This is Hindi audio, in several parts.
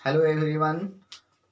Hello everyone.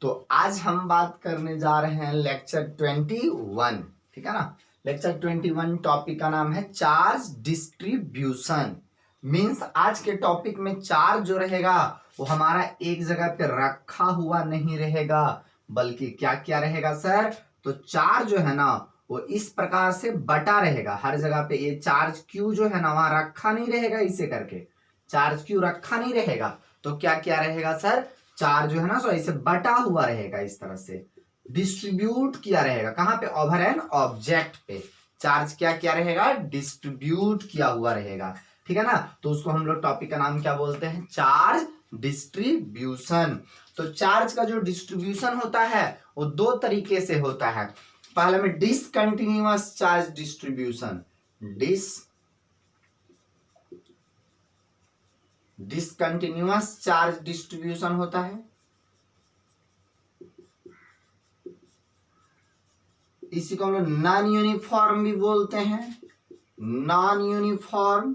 तो आज हम बात करने जा रहे हैं लेक्चर 21। ठीक है ना। लेक्चर 21 टॉपिक का नाम है चार्ज डिस्ट्रीब्यूशन। मींस आज के टॉपिक में चार्ज जो रहेगा वो हमारा एक जगह पे रखा हुआ नहीं रहेगा, बल्कि क्या क्या रहेगा सर। तो चार्ज जो है ना वो इस प्रकार से बटा रहेगा हर जगह पे। ये चार्ज क्यू जो है ना वहां रखा नहीं रहेगा, इसे करके चार्ज क्यू रखा नहीं रहेगा। तो क्या क्या रहेगा सर, चार्ज जो है ना सो ऐसे बटा हुआ रहेगा, इस तरह से डिस्ट्रीब्यूट किया रहेगा। कहां पे? ओवर एन ऑब्जेक्ट पे चार्ज क्या क्या रहेगा, डिस्ट्रीब्यूट किया हुआ रहेगा। ठीक है ना। तो उसको हम लोग टॉपिक का नाम क्या बोलते हैं, चार्ज डिस्ट्रीब्यूशन। तो चार्ज का जो डिस्ट्रीब्यूशन होता है वो दो तरीके से होता है। पहले में discontinuous charge distribution, discontinuous charge distribution होता है। इसी को हम लोग नॉन यूनिफॉर्म भी बोलते हैं। नॉन यूनिफॉर्म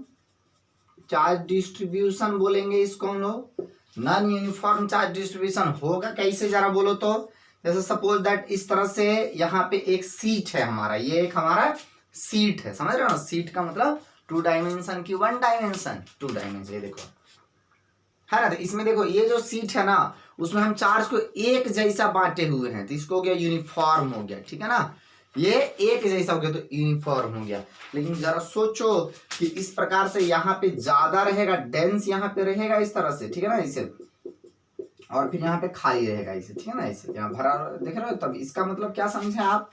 चार्ज डिस्ट्रीब्यूशन बोलेंगे इसको हम लोग। नॉन यूनिफॉर्म चार्ज डिस्ट्रीब्यूशन होगा कैसे, जरा बोलो तो। जैसे सपोज दैट इस तरह से यहाँ पे एक सीट है हमारा, ये एक हमारा सीट है, समझ रहे हो ना। सीट का मतलब टू डायमेंशन की वन डायमेंशन, टू डायमेंशन। ये देखो है ना। तो इसमें देखो ये जो सीट है ना उसमें हम चार्ज को एक जैसा बांटे हुए हैं, तो इसको हो गया यूनिफॉर्म हो गया। ठीक है ना, ये एक जैसा हो गया तो यूनिफॉर्म हो गया। लेकिन जरा सोचो कि इस प्रकार से यहाँ पे ज्यादा रहेगा, डेंस यहाँ पे रहेगा इस तरह से, ठीक है ना, इसे, और फिर यहाँ पे खाली रहेगा इसे, ठीक है ना, इसे यहाँ भरा देख रहे हो। तब इसका मतलब क्या समझे आप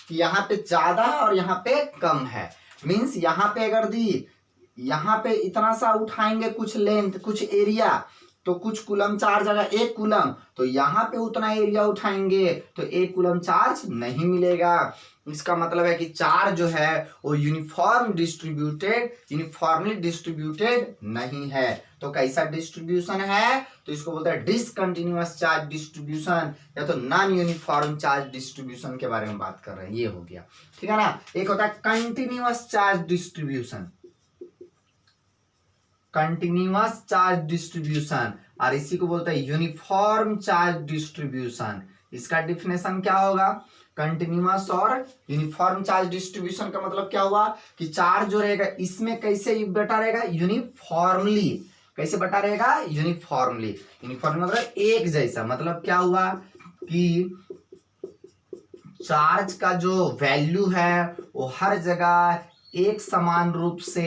कि यहाँ पे ज्यादा है और यहाँ पे कम है। मीन्स यहाँ पे अगर दी, यहाँ पे इतना सा उठाएंगे कुछ लेंथ कुछ एरिया, तो कुछ कूलम चार्ज अगर एक कूलम, तो यहाँ पे उतना एरिया उठाएंगे तो एक कूलम चार्ज नहीं मिलेगा। इसका मतलब है कि चार्ज जो है वो यूनिफॉर्मली डिस्ट्रीब्यूटेड नहीं है। तो कैसा डिस्ट्रीब्यूशन है, तो इसको बोलते हैं डिसकंटिन्यूअस चार्ज डिस्ट्रीब्यूशन, या तो नॉन यूनिफॉर्म चार्ज डिस्ट्रीब्यूशन के बारे में बात कर रहे हैं। ये हो गया, ठीक है ना। एक होता है continuous charge distribution, continuous charge distribution, और इसी को बोलते हैं यूनिफॉर्म चार्ज डिस्ट्रीब्यूशन। इसका डिफिनेशन क्या होगा, कंटिन्यूअस और यूनिफॉर्म चार्ज डिस्ट्रीब्यूशन का मतलब क्या हुआ कि चार्ज जो रहेगा इसमें कैसे बटा रहेगा, यूनिफॉर्मली। कैसे बटा रहेगा, यूनिफॉर्मली। यूनिफॉर्म मतलब एक जैसा। मतलब क्या हुआ कि चार्ज का जो वैल्यू है वो हर जगह एक समान रूप से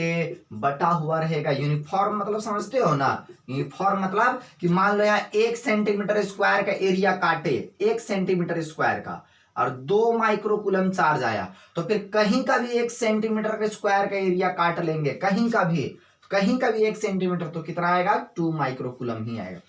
बटा हुआ रहेगा। यूनिफॉर्म मतलब समझते हो ना, यूनिफॉर्म मतलब कि मान लो यहाँ 1 सेंटीमीटर स्क्वायर का एरिया काटे, 1 सेंटीमीटर स्क्वायर का, और 2 माइक्रोकूलम चार्ज आया, तो फिर कहीं का भी 1 सेंटीमीटर के स्क्वायर का एरिया काट लेंगे, कहीं का भी 1 सेंटीमीटर, तो कितना आएगा, 2 माइक्रोकूलम ही आएगा।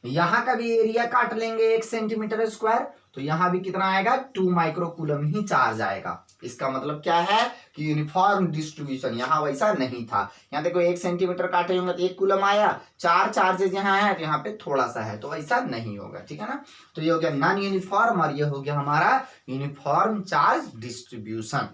यहाँ का भी एरिया काट लेंगे 1 सेंटीमीटर स्क्वायर, तो यहाँ भी कितना आएगा, 2 माइक्रोकूलम ही चार्ज आएगा। इसका मतलब क्या है कि यूनिफॉर्म डिस्ट्रीब्यूशन यहाँ वैसा नहीं था। यहाँ देखो 1 सेंटीमीटर काटे होंगे तो 1 कूलम आया, 4 चार्जेस यहाँ है तो यहाँ पे थोड़ा सा है, तो वैसा नहीं होगा। ठीक है ना। तो ये हो गया नॉन यूनिफॉर्म और ये हो गया हमारा यूनिफॉर्म चार्ज डिस्ट्रीब्यूशन।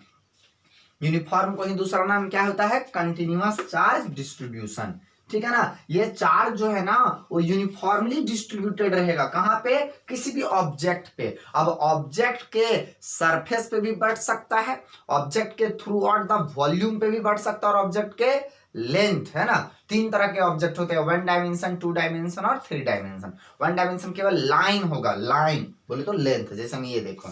यूनिफॉर्म को ही दूसरा नाम क्या होता है, कंटिन्यूअस चार्ज डिस्ट्रीब्यूशन। ठीक है ना। ये चार्ज जो है ना वो यूनिफॉर्मली डिस्ट्रीब्यूटेड रहेगा। कहां पे, किसी भी ऑब्जेक्ट पे। अब ऑब्जेक्ट के सरफेस पे भी बढ़ सकता है, ऑब्जेक्ट के थ्रू आउट द वॉल्यूम पे भी बढ़ सकता है, और ऑब्जेक्ट के लेंथ, है ना। 3 तरह के ऑब्जेक्ट होते हैं, 1 डायमेंशन, 2 डायमेंशन और 3 डायमेंशन। 1 डायमेंशन केवल लाइन होगा, लाइन बोले तो लेंथ, जैसे हम ये देखो,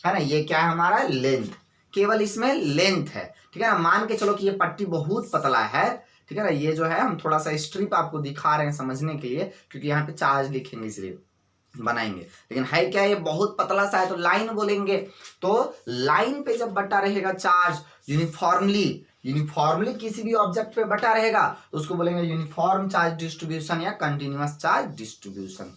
है ना, ये क्या है हमारा लेंथ, केवल इसमें लेंथ है। ठीक है ना। मान के चलो कि ये पट्टी बहुत पतला है, ठीक है ना। ये जो है हम थोड़ा सा स्ट्रिप आपको दिखा रहे हैं समझने के लिए, क्योंकि यहाँ पे चार्ज लिखेंगे इसलिए बनाएंगे, लेकिन है क्या, ये बहुत पतला सा है तो लाइन बोलेंगे। तो लाइन पे जब बटा रहेगा चार्ज यूनिफॉर्मली किसी भी ऑब्जेक्ट पे बटा रहेगा तो उसको बोलेंगे यूनिफॉर्म चार्ज डिस्ट्रीब्यूशन या कंटिन्यूअस चार्ज डिस्ट्रीब्यूशन।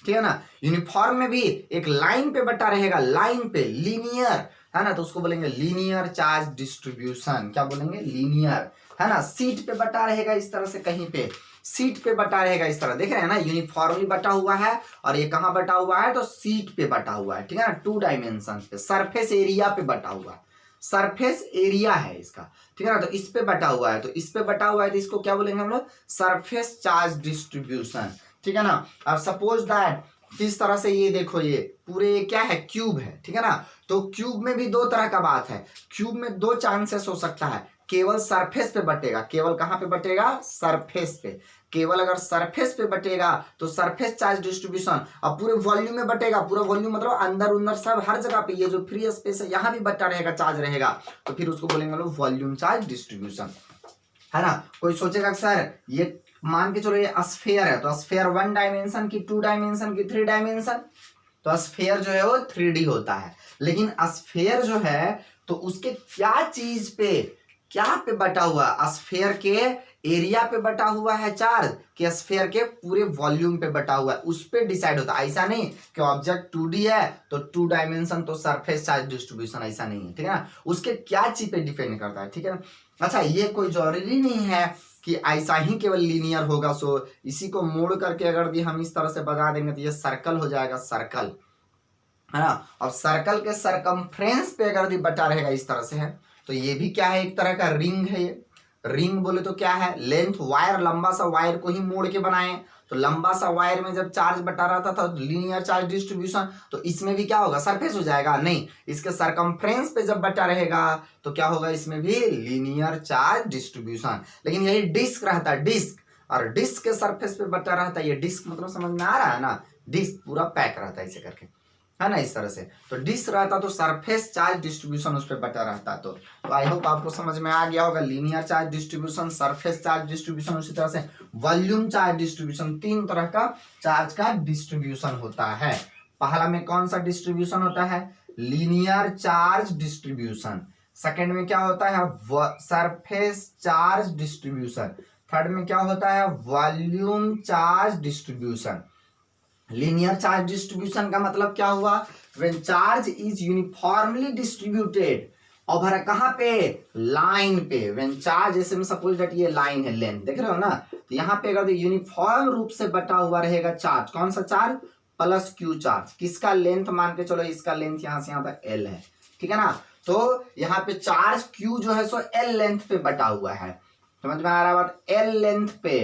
ठीक है ना। यूनिफॉर्म में भी एक लाइन पे बटा रहेगा, लाइन पे लीनियर, है ना, तो उसको बोलेंगे लीनियर चार्ज डिस्ट्रीब्यूशन। क्या बोलेंगे, लीनियर, है ना। सीट पे बटा रहेगा इस तरह से, कहीं पे सीट पे बटा रहेगा इस तरह, देख रहे हैं ना, यूनिफॉर्मली बटा हुआ है, और ये कहां बटा हुआ है, तो सीट पे बटा हुआ है। ठीक है ना। 2 डायमेंशन पे, सरफेस एरिया पे बटा हुआ है, सरफेस एरिया है इसका। ठीक है ना। तो इस पे बटा हुआ है, तो इस पे बटा हुआ है तो इसको क्या बोलेंगे हम लोग, सरफेस चार्ज डिस्ट्रीब्यूशन। ठीक है ना। अब सपोज दैट किस तरह से ये देखो, ये पूरे क्या है, क्यूब है, ठीक है ना। तो क्यूब में भी दो तरह का बात है, क्यूब में दो चांसेस हो सकता है, केवल सरफेस पे बटेगा, केवल कहां पे बटेगा, सरफेस पे। केवल अगर सरफेस पे बटेगा तो सरफेस चार्ज डिस्ट्रीब्यूशन, अब पूरे वॉल्यूम में बटेगा, पूरा वॉल्यूम मतलब अंदर उंदर सब हर जगह पे, ये जो फ्री स्पेस है यहाँ भी बटा रहेगा, चार्ज रहेगा, तो फिर उसको बोलेंगे लोग वॉल्यूम चार्ज डिस्ट्रीब्यूशन, है ना। कोई सोचेगा सर ये मान के चलो ये स्फीयर है, तो स्फीयर 1 डायमेंशन की, 2 डायमेंशन की, 3 डायमेंशन, तो स्फीयर जो है वो 3D होता है। लेकिन स्फीयर जो है तो उसके क्या चीज पे, क्या पे बटा हुआ, स्फीयर के एरिया पे बटा हुआ है चार्ज, कि स्फीयर के पूरे वॉल्यूम पे बटा हुआ है, उस पे डिसाइड होता है। ऐसा नहीं कि ऑब्जेक्ट 2D है तो 2 डायमेंशन तो सरफेस चार्ज डिस्ट्रीब्यूशन, ऐसा नहीं है, ठीक है ना। उसके क्या चीज पे डिपेंड करता है, ठीक है ना। अच्छा, ये कोई जरूरी नहीं है कि ऐसा ही केवल लीनियर होगा, सो इसी को मोड़ करके अगर भी हम इस तरह से बता देंगे तो ये सर्कल हो जाएगा, सर्कल, है ना। अब सर्कल के सरकमफ्रेंस पे अगर भी बटा रहेगा इस तरह से है, तो ये भी क्या है, एक तरह का रिंग है। ये रिंग बोले तो क्या है, लेंथ, वायर, लंबा सा वायर को ही मोड़ के बनाए, तो लंबा सा वायर में जब चार्ज बटा रहता था लीनियर चार्ज डिस्ट्रीब्यूशन, तो इसमें भी क्या होगा, सरफेस हो जाएगा, नहीं, इसके सरकमफ्रेंस पे जब बटा रहेगा तो क्या होगा, इसमें भी लीनियर चार्ज डिस्ट्रीब्यूशन। लेकिन यही डिस्क रहता है, डिस्क, और डिस्क के सरफेस पे बटा रहता है, ये डिस्क मतलब समझ में आ रहा है ना, डिस्क पूरा पैक रहता है ऐसे करके, है ना, इस तरह से। तो डिस्क रहता तो सरफेस चार्ज डिस्ट्रीब्यूशन उस पर बटा रहता। तो आई होप आपको समझ में आ गया होगा, linear charge distribution, surface charge distribution, उसी तरह से वॉल्यूम चार्ज डिस्ट्रीब्यूशन, तीन तरह का चार्ज का डिस्ट्रीब्यूशन होता है। पहला में कौन सा डिस्ट्रीब्यूशन होता है, लीनियर चार्ज डिस्ट्रीब्यूशन। सेकेंड में क्या होता है, सरफेस चार्ज डिस्ट्रीब्यूशन। थर्ड में क्या होता है, volume charge distribution. Linear charge distribution का मतलब क्या हुआ, when charge is uniformly distributed, और कहां पे, लाइन पे। व्हेन चार्ज, जैसे में सपोज दैट ये लाइन है, लेंथ देख रहे हो ना, तो यहाँ पे अगर यूनिफॉर्म रूप से बटा हुआ रहेगा चार्ज, कौन सा चार्ज, प्लस क्यू चार्ज, किसका लेंथ मान के चलो, इसका लेंथ यहाँ से यहाँ तक एल है, ठीक है ना। तो यहाँ पे चार्ज क्यू जो है सो एल लेंथ पे बटा हुआ है, समझ में आ रहा है बात, एल लेंथ पे,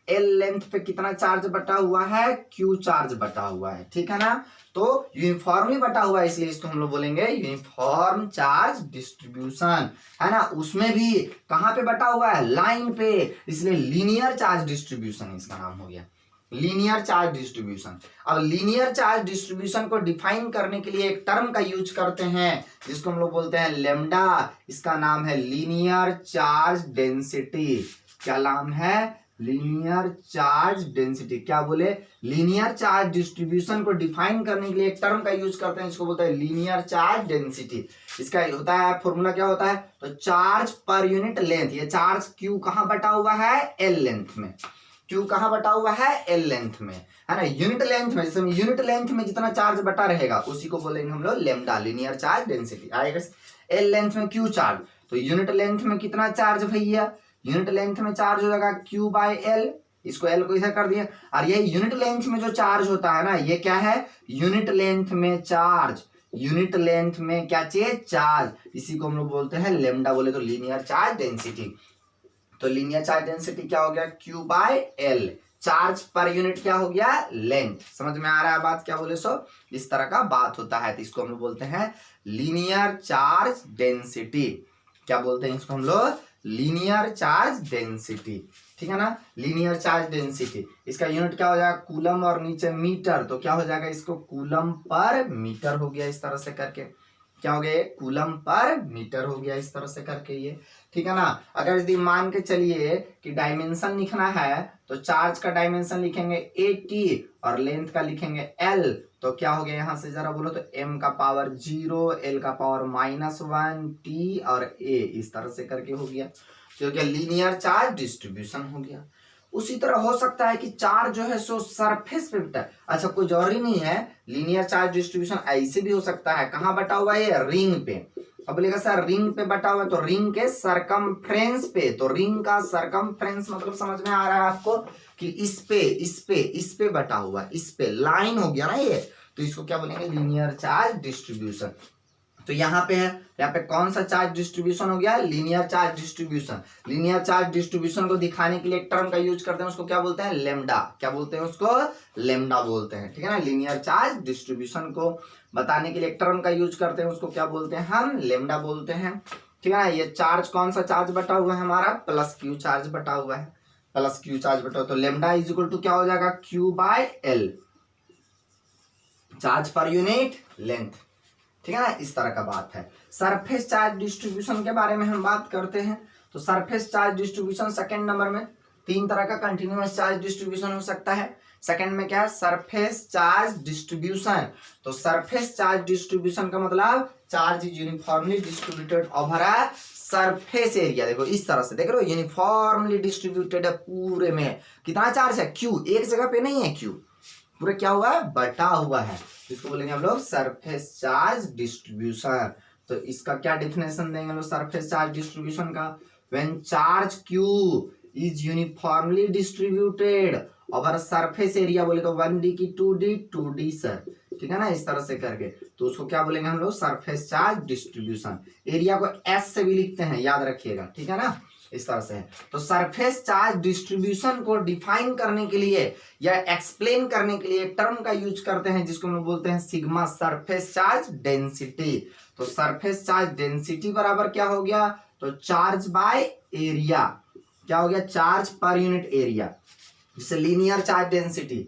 एल लेंथ पे कितना चार्ज बटा हुआ है, क्यू चार्ज बटा हुआ है, ठीक है ना। तो यूनिफॉर्मली बटा हुआ है, इसलिए इसको हम लोग बोलेंगे यूनिफॉर्म चार्ज डिस्ट्रीब्यूशन, है ना। उसमें भी कहां पे बटा हुआ है, लाइन पे, इसलिए लीनियर चार्ज डिस्ट्रीब्यूशन इसका नाम हो गया, लीनियर चार्ज डिस्ट्रीब्यूशन। अब लीनियर चार्ज डिस्ट्रीब्यूशन को डिफाइन करने के लिए एक टर्म का यूज करते हैं जिसको हम लोग बोलते हैं लेमडा, इसका नाम है लीनियर चार्ज डेंसिटी। क्या नाम है, लीनियर चार्ज डेंसिटी। क्या बोले, लीनियर चार्ज डिस्ट्रीब्यूशन को डिफाइन करने के लिए एक टर्म का यूज करते हैं, इसको बोलते हैं लीनियर चार्ज डेंसिटी। इसका होता है फॉर्मूला, क्या होता है, तो चार्ज पर यूनिट लेंथ, ये चार्ज क्यू कहां बटा हुआ है, एल लेंथ में, क्यू कहां बटा हुआ है, एल लेंथ में, है ना। यूनिट लेंथ में, जैसे यूनिट लेंथ में जितना चार्ज बटा रहेगा उसी को बोलेंगे हम लोग लेमडा, लीनियर चार्ज डेंसिटी आएगा। एल लेंथ में क्यू चार्ज, तो यूनिट लेंथ में कितना चार्ज भैया, यूनिट लेंथ में चार्ज हो जाएगा क्यू बाय एल, इसको एल को इधर कर दिया, और ये यूनिट लेंथ में जो चार्ज होता है ना, ये क्या है, यूनिट लेंथ में चार्ज, यूनिट लेंथ में क्या चीज, चार्ज, इसी को हम लोग बोलते हैं लेमडा, बोले तो लीनियर चार्ज डेंसिटी। तो लीनियर चार्ज डेंसिटी क्या हो गया, Q by L, charge per unit क्या हो गया, लेंथ। समझ में आ रहा है बात, क्या बोले सो इस तरह का बात होता है, तो इसको हम लोग बोलते हैं लीनियर चार्ज डेंसिटी। क्या बोलते हैं इसको हम लोग, लीनियर चार्ज डेंसिटी, ठीक है ना, लीनियर चार्ज डेंसिटी। इसका यूनिट क्या हो जाएगा, कूलम, और नीचे मीटर, तो क्या हो जाएगा, इसको कूलम पर मीटर हो गया, इस तरह से करके क्या हो गया, कूलम पर मीटर हो गया, इस तरह से करके ये, ठीक है ना। अगर यदि मान के चलिए कि डायमेंशन लिखना है, तो चार्ज का डायमेंशन लिखेंगे 80 और लेंथ का लिखेंगे L, तो क्या हो गया, यहां से जरा बोलो तो m का पावर 0, L का पावर -1, T और A, इस तरह से करके हो गया, तो क्या लीनियर चार्ज डिस्ट्रीब्यूशन हो गया। उसी तरह हो सकता है कि चार्ज जो है सो सरफेस पे बटा, अच्छा कोई जरूरी नहीं है, लीनियर चार्ज डिस्ट्रीब्यूशन ऐसे भी हो सकता है, कहां बटा हुआ है, रिंग पे। अब बोलेगा सर रिंग पे बटा हुआ है, तो रिंग के सरकमफ्रेंस पे, तो रिंग का सरकमफ्रेंस मतलब समझ में आ रहा है आपको कि इस पे बटा हुआ है, इस पे लाइन हो गया ना ये, तो इसको क्या बोलेंगे, लीनियर चार्ज डिस्ट्रीब्यूशन। तो यहाँ पे है, यहाँ पे कौन सा चार्ज डिस्ट्रीब्यूशन हो गया, linear charge distribution. Linear charge distribution को दिखाने के लिए एक टर्म का यूज करते हैं, उसको क्या बोलते हैं, लेमडा। क्या बोलते हैं उसको, लेमडा बोलते हैं, ठीक है ना। लीनियर चार्ज डिस्ट्रीब्यूशन को बताने के लिए एक टर्म का यूज करते हैं, उसको क्या बोलते हैं हम, लेमडा बोलते हैं, ठीक है ना। ये चार्ज कौन सा चार्ज बटा हुआ है हमारा, प्लस क्यू चार्ज बटा हुआ है, प्लस क्यू चार्ज बटा हुआ। तो लेमडा इज इक्वल टू क्या हो जाएगा, Q by L, charge per unit length, ठीक है ना। इस तरह का बात है। सरफेस चार्ज डिस्ट्रीब्यूशन के बारे में हम बात करते हैं। तो surface charge distribution second number में, तीन तरह का कंटिन्यूअस चार्ज डिस्ट्रीब्यूशन हो सकता है। सेकंड में क्या है, सरफेस चार्ज डिस्ट्रीब्यूशन। तो सरफेस चार्ज डिस्ट्रीब्यूशन का मतलब charge is uniformly distributed over a surface area. देखो इस तरह से देख रहे हो, यूनिफॉर्मली डिस्ट्रीब्यूटेड है पूरे में। कितना चार्ज है, क्यू, एक जगह पे नहीं है, क्यू पूरे क्या हुआ है, बटा हुआ है। इसको बोलेंगे हम लोग सरफेस चार्ज डिस्ट्रीब्यूशन। तो इसका क्या डिफिनेशन देंगे हम लोग सरफेस चार्ज डिस्ट्रीब्यूशन का, when charge Q is uniformly distributed over surface area, बोले तो 1D की 2D सर, ठीक है ना। इस तरह से करके तो उसको क्या बोलेंगे हम लोग, सरफेस चार्ज डिस्ट्रीब्यूशन। एरिया को S से भी लिखते हैं, याद रखिएगा, ठीक है ना। इस तरह से है। तो सरफेस चार्ज डिस्ट्रीब्यूशन को डिफाइन करने के लिए या एक्सप्लेन करने के लिए टर्म का यूज करते हैं जिसको हम लोग बोलते हैं सिग्मा, सरफेस चार्ज डेंसिटी। तो सरफेस चार्ज डेंसिटी बराबर क्या हो गया, तो चार्ज बाय एरिया, क्या हो गया, चार्ज पर यूनिट एरिया। जैसे लीनियर चार्ज डेंसिटी,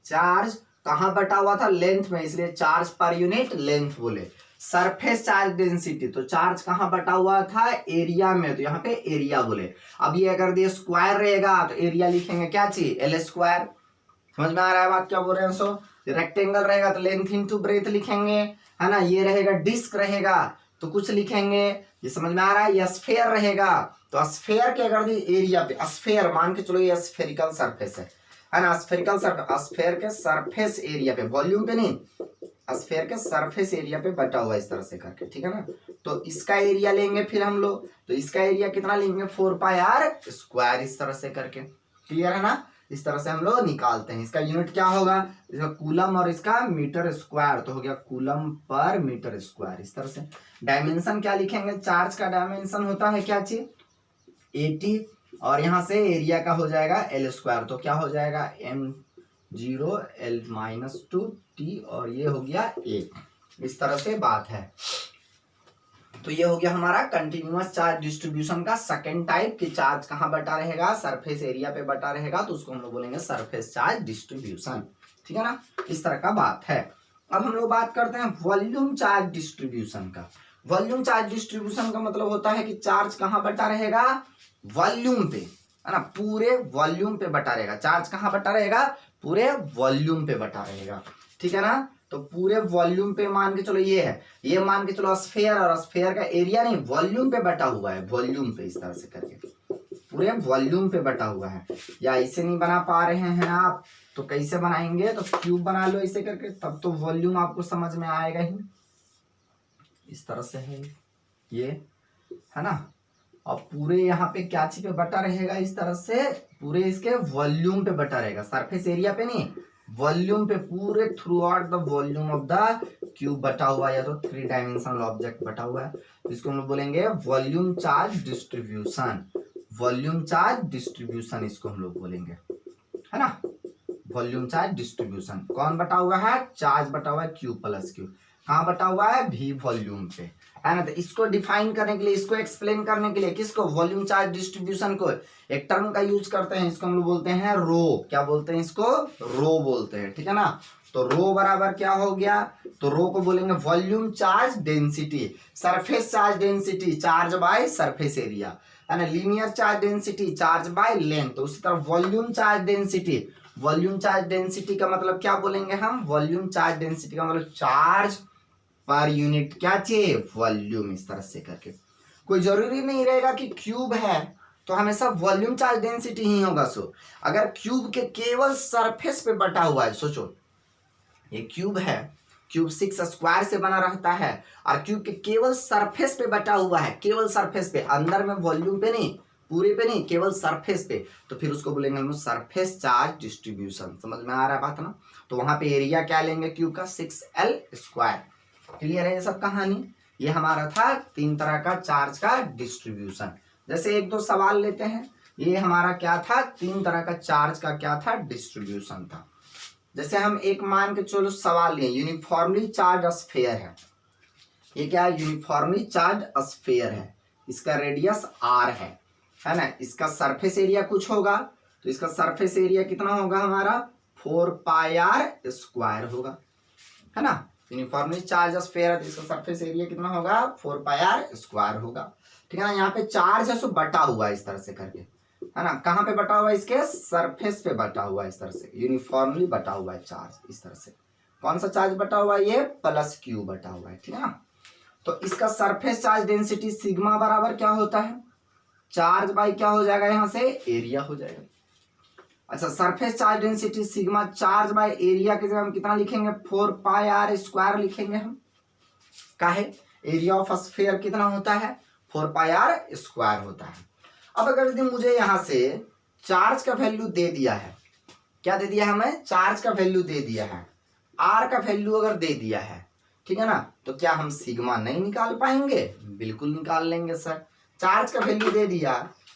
चार्ज कहां बटा हुआ था, लेंथ में, इसलिए चार्ज पर यूनिट लेंथ बोले। सरफेस चार्ज डेंसिटी, तो चार्ज कहां बटा हुआ था, एरिया में, तो यहाँ पे एरिया बोले। अब ये अगर ये स्क्वायर रहेगा तो एरिया लिखेंगे क्या चाहिए, एल स्क्वायर। समझ में आ रहा है बात क्या बोल रहे हैं। सो रेक्टेंगल रहेगा तो लेंथ इंटू ब्रेथ लिखेंगे, है ना। ये रहेगा डिस्क रहेगा तो कुछ लिखेंगे, ये समझ में आ रहा है। ये स्फेयर रहेगा तो स्फेयर के अगर एरिया पे, स्फेयर मान के चलो ये स्फेरिकल सरफेस है ना, स्फेरिकल सरफेस, स्फेयर के सरफेस एरिया पे, वॉल्यूम पे नहीं, स्फेयर के सरफेस एरिया पे बटा हुआ इस तरह से करके, ठीक है ना। तो इसका एरिया लेंगे फिर हम लोग, तो इसका एरिया कितना लेंगे, 4πr स्क्वायर, इस तरह से करके, क्लियर है ना। इस तरह से हम लोग निकालते हैं। इसका यूनिट क्या होगा, इसका कूलम और इसका मीटर स्क्वायर, तो हो गया कूलम पर मीटर स्क्वायर। इस तरह से डायमेंशन क्या लिखेंगे, चार्ज का डायमेंशन होता है क्या चीज, 80, और यहाँ से एरिया का हो जाएगा एल स्क्वायर, तो क्या हो जाएगा m0 L-2T, और ये हो गया A। इस तरह से बात है। तो ये हो गया हमारा कंटिन्यूअस चार्ज डिस्ट्रीब्यूशन का सेकंड टाइप, कि चार्ज कहाँ बटा रहेगा, सरफेस एरिया पे बटा रहेगा, तो उसको हम लोग बोलेंगे सरफेस चार्ज डिस्ट्रीब्यूशन, ठीक है ना। इस तरह का बात है। अब हम लोग बात करते हैं वॉल्यूम चार्ज डिस्ट्रीब्यूशन का। वॉल्यूम चार्ज डिस्ट्रीब्यूशन का मतलब होता है कि चार्ज कहाँ बटा रहेगा, वॉल्यूम पे, है ना, पूरे वॉल्यूम पे बटा रहेगा। चार्ज कहाँ बटा रहेगा, पूरे वॉल्यूम पे बटा रहेगा, ठीक है ना। तो पूरे वॉल्यूम पे मान के चलो ये है, ये मान के चलो स्फेयर, और स्फेयर का एरिया नहीं, वॉल्यूम पे बटा हुआ है, वॉल्यूम पे, इस तरह से करके पूरे वॉल्यूम पे बटा हुआ है। या इसे नहीं बना पा रहे हैं आप तो कैसे बनाएंगे, तो क्यूब बना लो इसे करके, तब तो वॉल्यूम आपको समझ में आएगा ही। इस तरह से है ये, है ना। और पूरे यहाँ पे क्या चीज पे बटा रहेगा, इस तरह से पूरे इसके वॉल्यूम पे बटा रहेगा, सरफेस एरिया पे नहीं, वॉल्यूम पे, पूरे through out the volume of the cube बटा हुआ है, या तो 3 डायमेंशनल ऑब्जेक्ट बटा हुआ है। तो इसको हम लोग बोलेंगे volume charge distribution, volume charge distribution इसको हम लोग बोलेंगे, है ना। वॉल्यूम चार्ज डिस्ट्रीब्यूशन कौन बटा हुआ है, चार्ज बटा हुआ है क्यू प्लस क्यू, कहाँ बटा हुआ है, भी वॉल्यूम पे, है ना। तो इसको डिफाइन करने के लिए, इसको एक्सप्लेन करने के लिए, किसको, वॉल्यूम चार्ज डिस्ट्रीब्यूशन को, एक टर्म का यूज करते हैं, इसको हम लोग बोलते हैं रो। क्या बोलते हैं इसको, रो बोलते हैं, ठीक है ना। तो रो बराबर क्या हो गया, तो रो को बोलेंगे volume charge density, surface charge density, charge by surface area, है ना। Linear charge density, charge by length. तो उसी तरह volume charge density, volume charge density का मतलब क्या बोलेंगे हम, वॉल्यूम चार्ज डेंसिटी का मतलब चार्ज पर यूनिट क्या चाहिए, वॉल्यूम, इस तरह से करके। कोई जरूरी नहीं रहेगा कि क्यूब है तो हमेशा वॉल्यूम चार्ज डेंसिटी ही होगा। सो अगर क्यूब के केवल सरफेस पे बटा हुआ है, सोचो ये क्यूब है, क्यूब 6 स्क्वायर से बना रहता है, और क्यूब के केवल सरफेस पे बटा हुआ है, केवल सरफेस पे, अंदर में वॉल्यूम पे नहीं, पूरे पे नहीं, केवल सरफेस पे, तो फिर उसको बोलेंगे हम सरफेस चार्ज डिस्ट्रीब्यूशन। समझ में आ रहा है बात ना। तो वहां पे एरिया क्या लेंगे क्यूब का, 6L स्क्वायर। क्लियर है ये सब कहानी। ये हमारा था 3 तरह का चार्ज का डिस्ट्रीब्यूशन। जैसे एक दो सवाल लेते हैं। ये हमारा क्या था, 3 तरह का चार्ज का क्या था, डिस्ट्रीब्यूशन था। जैसे हम एक मान के चलो सवाल लिए, यूनिफॉर्मली चार्ज स्फीयर है। ये क्या है, यूनिफॉर्मली चार्ज स्फीयर है, इसका रेडियस r है ना। इसका सरफेस एरिया कुछ होगा, तो इसका सरफेस एरिया कितना होगा हमारा 4πr² होगा, है ना। यूनिफॉर्मली चार्ज स्फीयर है तो इसका सरफेस एरिया कितना होगा 4πr² होगा, ठीक है ना। यहाँ पे चार्ज है सो बटा हुआ इस तरह से करके, है ना। कहाँ पे बटा हुआ है, इसके सरफेस पे बटा हुआ है इस तरह से, यूनिफॉर्मली बटा हुआ है चार्ज इस तरह से। कौन सा चार्ज बटा हुआ है, ये +q बटा हुआ है, ठीक है ना। तो इसका सरफेस चार्ज डेंसिटी सिग्मा बराबर क्या होता है, चार्ज बाई क्या हो जाएगा यहाँ से एरिया हो जाएगा। अच्छा, surface charge density sigma charge by area की जगह हम कितना लिखेंगे 4πr² लिखेंगे हम। काहे, एरिया ऑफ स्फीयर कितना होता है 4πr² होता है। अब अगर यदि मुझे यहाँ से चार्ज का वैल्यू दे दिया है, क्या दे दिया है हमें, चार्ज का वैल्यू दे दिया है, आर का वैल्यू अगर दे दिया है, ठीक है ना, तो क्या हम सिग्मा नहीं निकाल पाएंगे, बिल्कुल निकाल लेंगे सर। चार्ज का वैल्यू दे दिया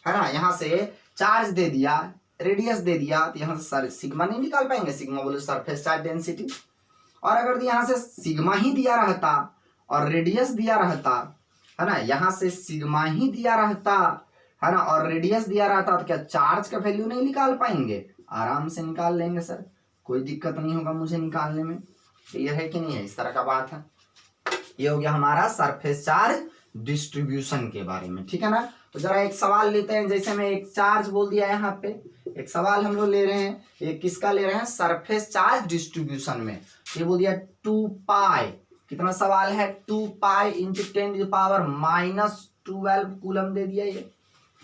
है ना, यहाँ से चार्ज दे दिया, रेडियस दे दिया, तो यहाँ से सिग्मा नहीं निकाल पाएंगे, सिग्मा बोले सरफेस चार्ज डेंसिटी। और अगर यहाँ से सिग्मा ही दिया रहता और रेडियस दिया रहता, है ना, यहाँ से सिग्मा ही दिया रहता, है ना, और रेडियस दिया रहता, तो क्या चार्ज का वैल्यू नहीं निकाल पाएंगे, आराम से निकाल लेंगे सर, कोई दिक्कत नहीं होगा मुझे निकालने में। क्लियर है कि नहीं है, इस तरह का बात है। ये हो गया हमारा सरफेस चार्ज डिस्ट्रीब्यूशन के बारे में, ठीक है ना। तो जरा एक सवाल लेते हैं, जैसे मैं एक चार्ज बोल दिया यहाँ पे, एक सवाल हम लोग ले रहे हैं, एक किसका ले रहे हैं, सरफेस चार्ज डिस्ट्रीब्यूशन में। ये बोल दिया 2π, कितना सवाल है 2π × 10⁻⁻12 कूलम दे दिया। ये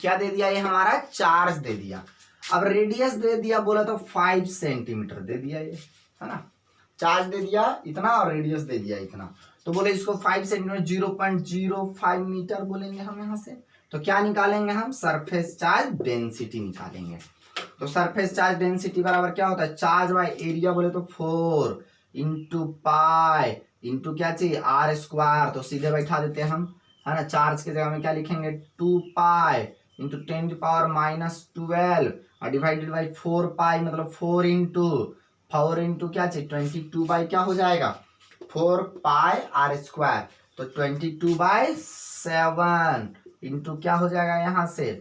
क्या दे दिया, ये हमारा चार्ज दे दिया। अब रेडियस दे दिया बोला तो 5 सेंटीमीटर दे दिया, ये है ना, चार्ज दे दिया इतना और रेडियस दे दिया इतना, तो बोले इसको 5 सेंटीमीटर 0.05 मीटर बोलेंगे हम यहाँ से। तो क्या निकालेंगे हम, सरफेस चार्ज डेंसिटी निकालेंगे। तो सरफेस चार्ज डेंसिटी बराबर क्या होता है, चार्ज बाय एरिया बोले तो 4 × π इंटू क्या चाहिए r², तो सीधे बैठा देते हैं हम, है ना। चार्ज की जगह में क्या लिखेंगे 2π × 10⁻⁻12 और डिवाइडेड बाई 4π, मतलब 4 इंटू क्या चाहिए 22 क्या हो जाएगा 4πr², तो 22/7 इंटू क्या हो जाएगा यहाँ से,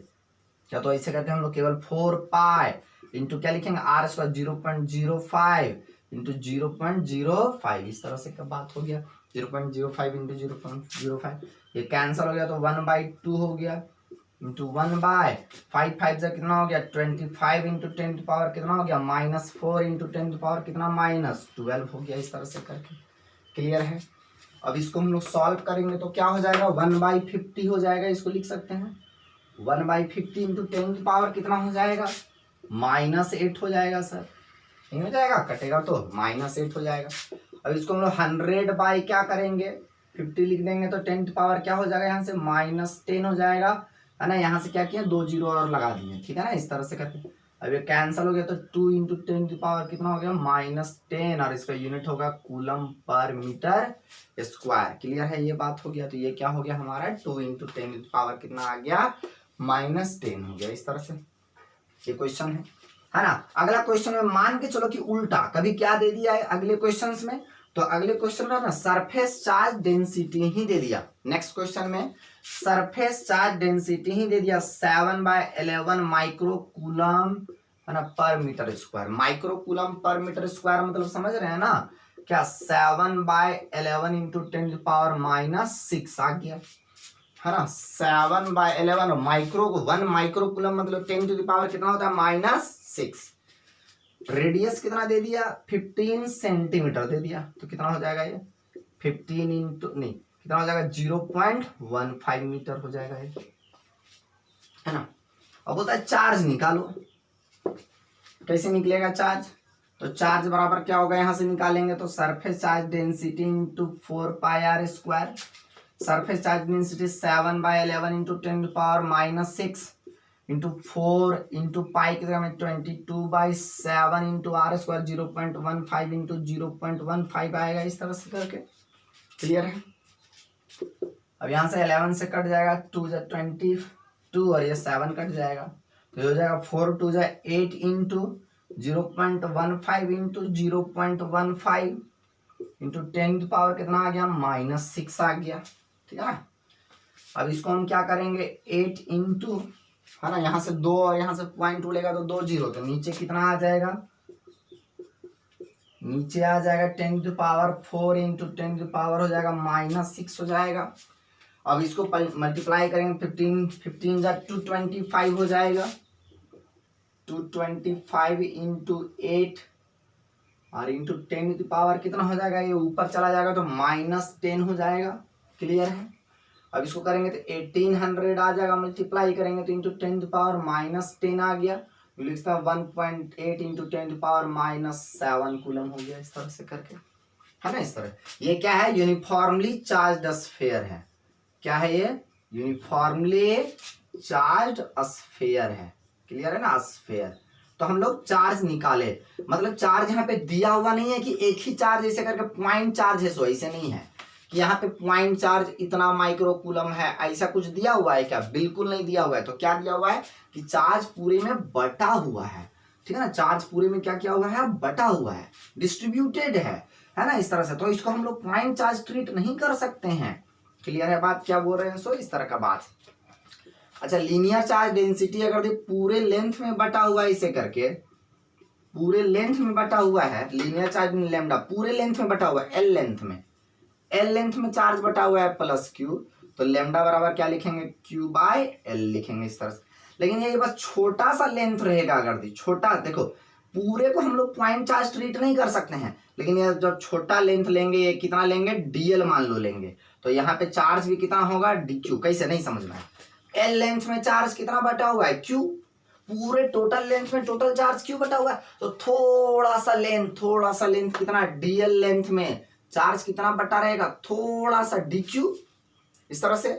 क्या तो ऐसे करते हैं हम लोग, केवल 4π इंटू क्या लिखेंगे r² 0.05 इंटू 0.05, इस तरह से क्या बात हो गया 0.05 इंटू 0.05, ये कैंसिल हो गया तो 1/2 हो गया इंटू 1/5, 5 से कितना हो गया 25 इंटू 10⁻, कितना हो गया -4 इंटू 10⁻, कितना -12 हो गया, इस तरह से करके। क्लियर है। अब इसको हम लोग सॉल्व करेंगे तो क्या हो जाएगा 1/50 हो जाएगा, इसको लिख सकते हैं 1/50 इंटू 10⁻, कितना हो जाएगा -8 हो जाएगा सर, नहीं हो जाएगा, कटेगा तो -8 हो जाएगा। अब इसको हम लोग 100 बाई क्या करेंगे 50 लिख देंगे तो 10⁻, क्या हो जाएगा यहाँ से -10 हो जाएगा, है ना। यहाँ से क्या किया 2 जीरो और लगा दिए, ठीक है ना, इस तरह से करके। अब ये कैंसिल हो गया तो 2 इंटू 10⁻, कितना हो गया -10, और इसका यूनिट होगा coulomb per metre square. Clear है, ये बात हो गया। तो ये क्या हो गया हमारा 2 इंटू 10⁻, कितना आ गया -10 हो गया, इस तरह से। ये क्वेश्चन है ना। अगला क्वेश्चन में मान के चलो कि उल्टा कभी क्या दे दिया है अगले क्वेश्चंस में, तो अगले क्वेश्चन में ना सरफेस चार्ज डेंसिटी ही दे दिया। नेक्स्ट क्वेश्चन में सरफेस चार्ज डेंसिटी ही दे दिया 7/11 माइक्रो कूलम, है ना, per metre square. Micro coulomb per metre square मतलब समझ रहे हैं ना, क्या 7/11 इंटू 10⁻⁻6 आ गया, है ना। 7/11 माइक्रो को 1 माइक्रो कूलम मतलब 10⁻, कितना होता है -6। रेडियस कितना दे दिया 15 सेंटीमीटर दे दिया, तो कितना हो जाएगा ये 15 इंटू नहीं कितना हो जाएगा 0.15 मीटर हो जाएगा ये, है ना। अब बोलता है चार्ज निकालो, कैसे निकलेगा चार्ज, तो चार्ज बराबर क्या होगा यहाँ से निकालेंगे तो surface charge density into 4πr², surface charge density 7/11 into 10⁻⁻6 into 4 into pi की जगह में 22/7 इंटू r² 0.15 इंटू 0.15 आएगा, इस तरह से करके। क्लियर है। अब यहाँ से 11 से कट जाएगा, 2 जा 22 और ये 7 कट जाएगा, तो ये हो जाएगा 4 2 जा 8 इंटू 0.15 इंटू 0.15 इंटू 10 कितना आ गया, -6 आ गया। ठीक है ना। अब इसको हम क्या करेंगे, 8 इंटू, है ना, यहाँ से 2 और यहाँ से पॉइंट उड़ेगा तो 2 0, तो नीचे कितना आ जाएगा, नीचे आ जाएगा 10⁴ इंटू 10 हो जाएगा -6 हो जाएगा। अब इसको मल्टीप्लाई करेंगे, 15 जा 225 हो जाएगा, 225 इंटू 8 और इंटू 10 कितना हो जाएगा, ये ऊपर चला जाएगा तो -10 हो जाएगा। क्लियर है। अब इसको करेंगे तो 1800 आ जाएगा, मल्टीप्लाई करेंगे तो इंटू 10⁻10 आ गया, लिखता है 1.8 इंटू 10⁻7 कूलम हो गया। इस तरह से करके, है ना, इस तरह। ये क्या है, यूनिफॉर्मली चार्ज्ड स्फीयर है। क्या है ये, यूनिफॉर्मली चार्ज्ड स्फीयर है। क्लियर है ना, स्फीयर। तो हम लोग चार्ज निकाले, मतलब चार्ज यहाँ पे दिया हुआ नहीं है कि एक ही चार्ज ऐसे करके पॉइंट चार्ज है, सो ऐसे नहीं है कि यहाँ पे पॉइंट चार्ज इतना माइक्रो कूलम है, ऐसा कुछ दिया हुआ है क्या, बिल्कुल नहीं दिया हुआ है। तो क्या दिया हुआ है कि चार्ज पूरे में बटा हुआ है। ठीक है ना, चार्ज पूरे में क्या किया हुआ है, बटा हुआ है, डिस्ट्रीब्यूटेड है ना, इस तरह से। तो इसको हम लोग पॉइंट चार्ज ट्रीट नहीं कर सकते हैं। क्लियर है बात, क्या बोल रहे हैं, सो इस तरह का बात। अच्छा, लीनियर चार्ज डेंसिटी अगर पूरे लेंथ में बटा हुआ है, इसे करके पूरे लेंथ में बटा हुआ है, लीनियर चार्ज लैम्डा पूरे लेंथ में बटा हुआ है, एल लेंथ में चार्ज बटा हुआ है प्लस क्यू, तो लैम्डा बराबर क्या लिखेंगे, क्यू बाय एल लिखेंगे इस तरह से। लेकिन ये बस छोटा सा लेंथ रहेगा, अगर दी छोटा, देखो पूरे को हम लोग पॉइंट चार्ज ट्रीट नहीं कर सकते हैं, लेकिन ये जब छोटा लेंथ लेंगे, ये कितना लेंगे, डीएल मान लो लेंगे, तो यहाँ पे चार्ज भी कितना होगा, डी क्यू। कैसे, नहीं समझना है। एल लेंथ में चार्ज कितना बटा हुआ है, क्यू, पूरे टोटल लेंथ में टोटल चार्ज क्यू बटा हुआ है, तो थोड़ा सा लेंथ कितना, डीएल लेंथ में चार्ज कितना बटा रहेगा, थोड़ा सा डी क्यू, इस तरह से,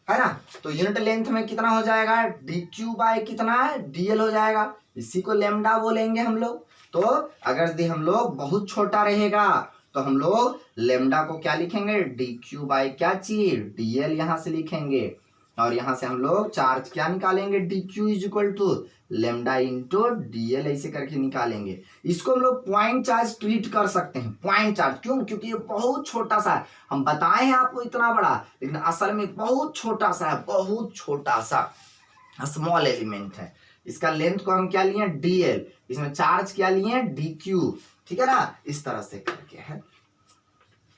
है ना। तो यूनिट लेंथ में कितना हो जाएगा, डी क्यू बाय कितना है, डीएल हो जाएगा, इसी को लैम्डा बोलेंगे हम लोग। तो अगर दी हम लोग बहुत छोटा रहेगा तो हम लोग लैम्डा को क्या लिखेंगे, डी क्यू बाय क्या चीज, डीएल यहाँ से लिखेंगे, और यहाँ से हम लोग चार्ज क्या निकालेंगे, D Q is equal to lambda into DL, ऐसे करके निकालेंगे। इसको हम लोग पॉइंट चार्ज ट्रीट कर सकते हैं, पॉइंट चार्ज। क्यों, क्योंकि ये बहुत छोटा सा है। हम बताए हैं आपको इतना बड़ा, लेकिन असल में बहुत छोटा सा है, बहुत छोटा सा स्मॉल एलिमेंट है। इसका लेंथ को हम क्या लिए, डीएल, इसमें चार्ज क्या लिए, डी क्यू। ठीक है ना, इस तरह से करके है।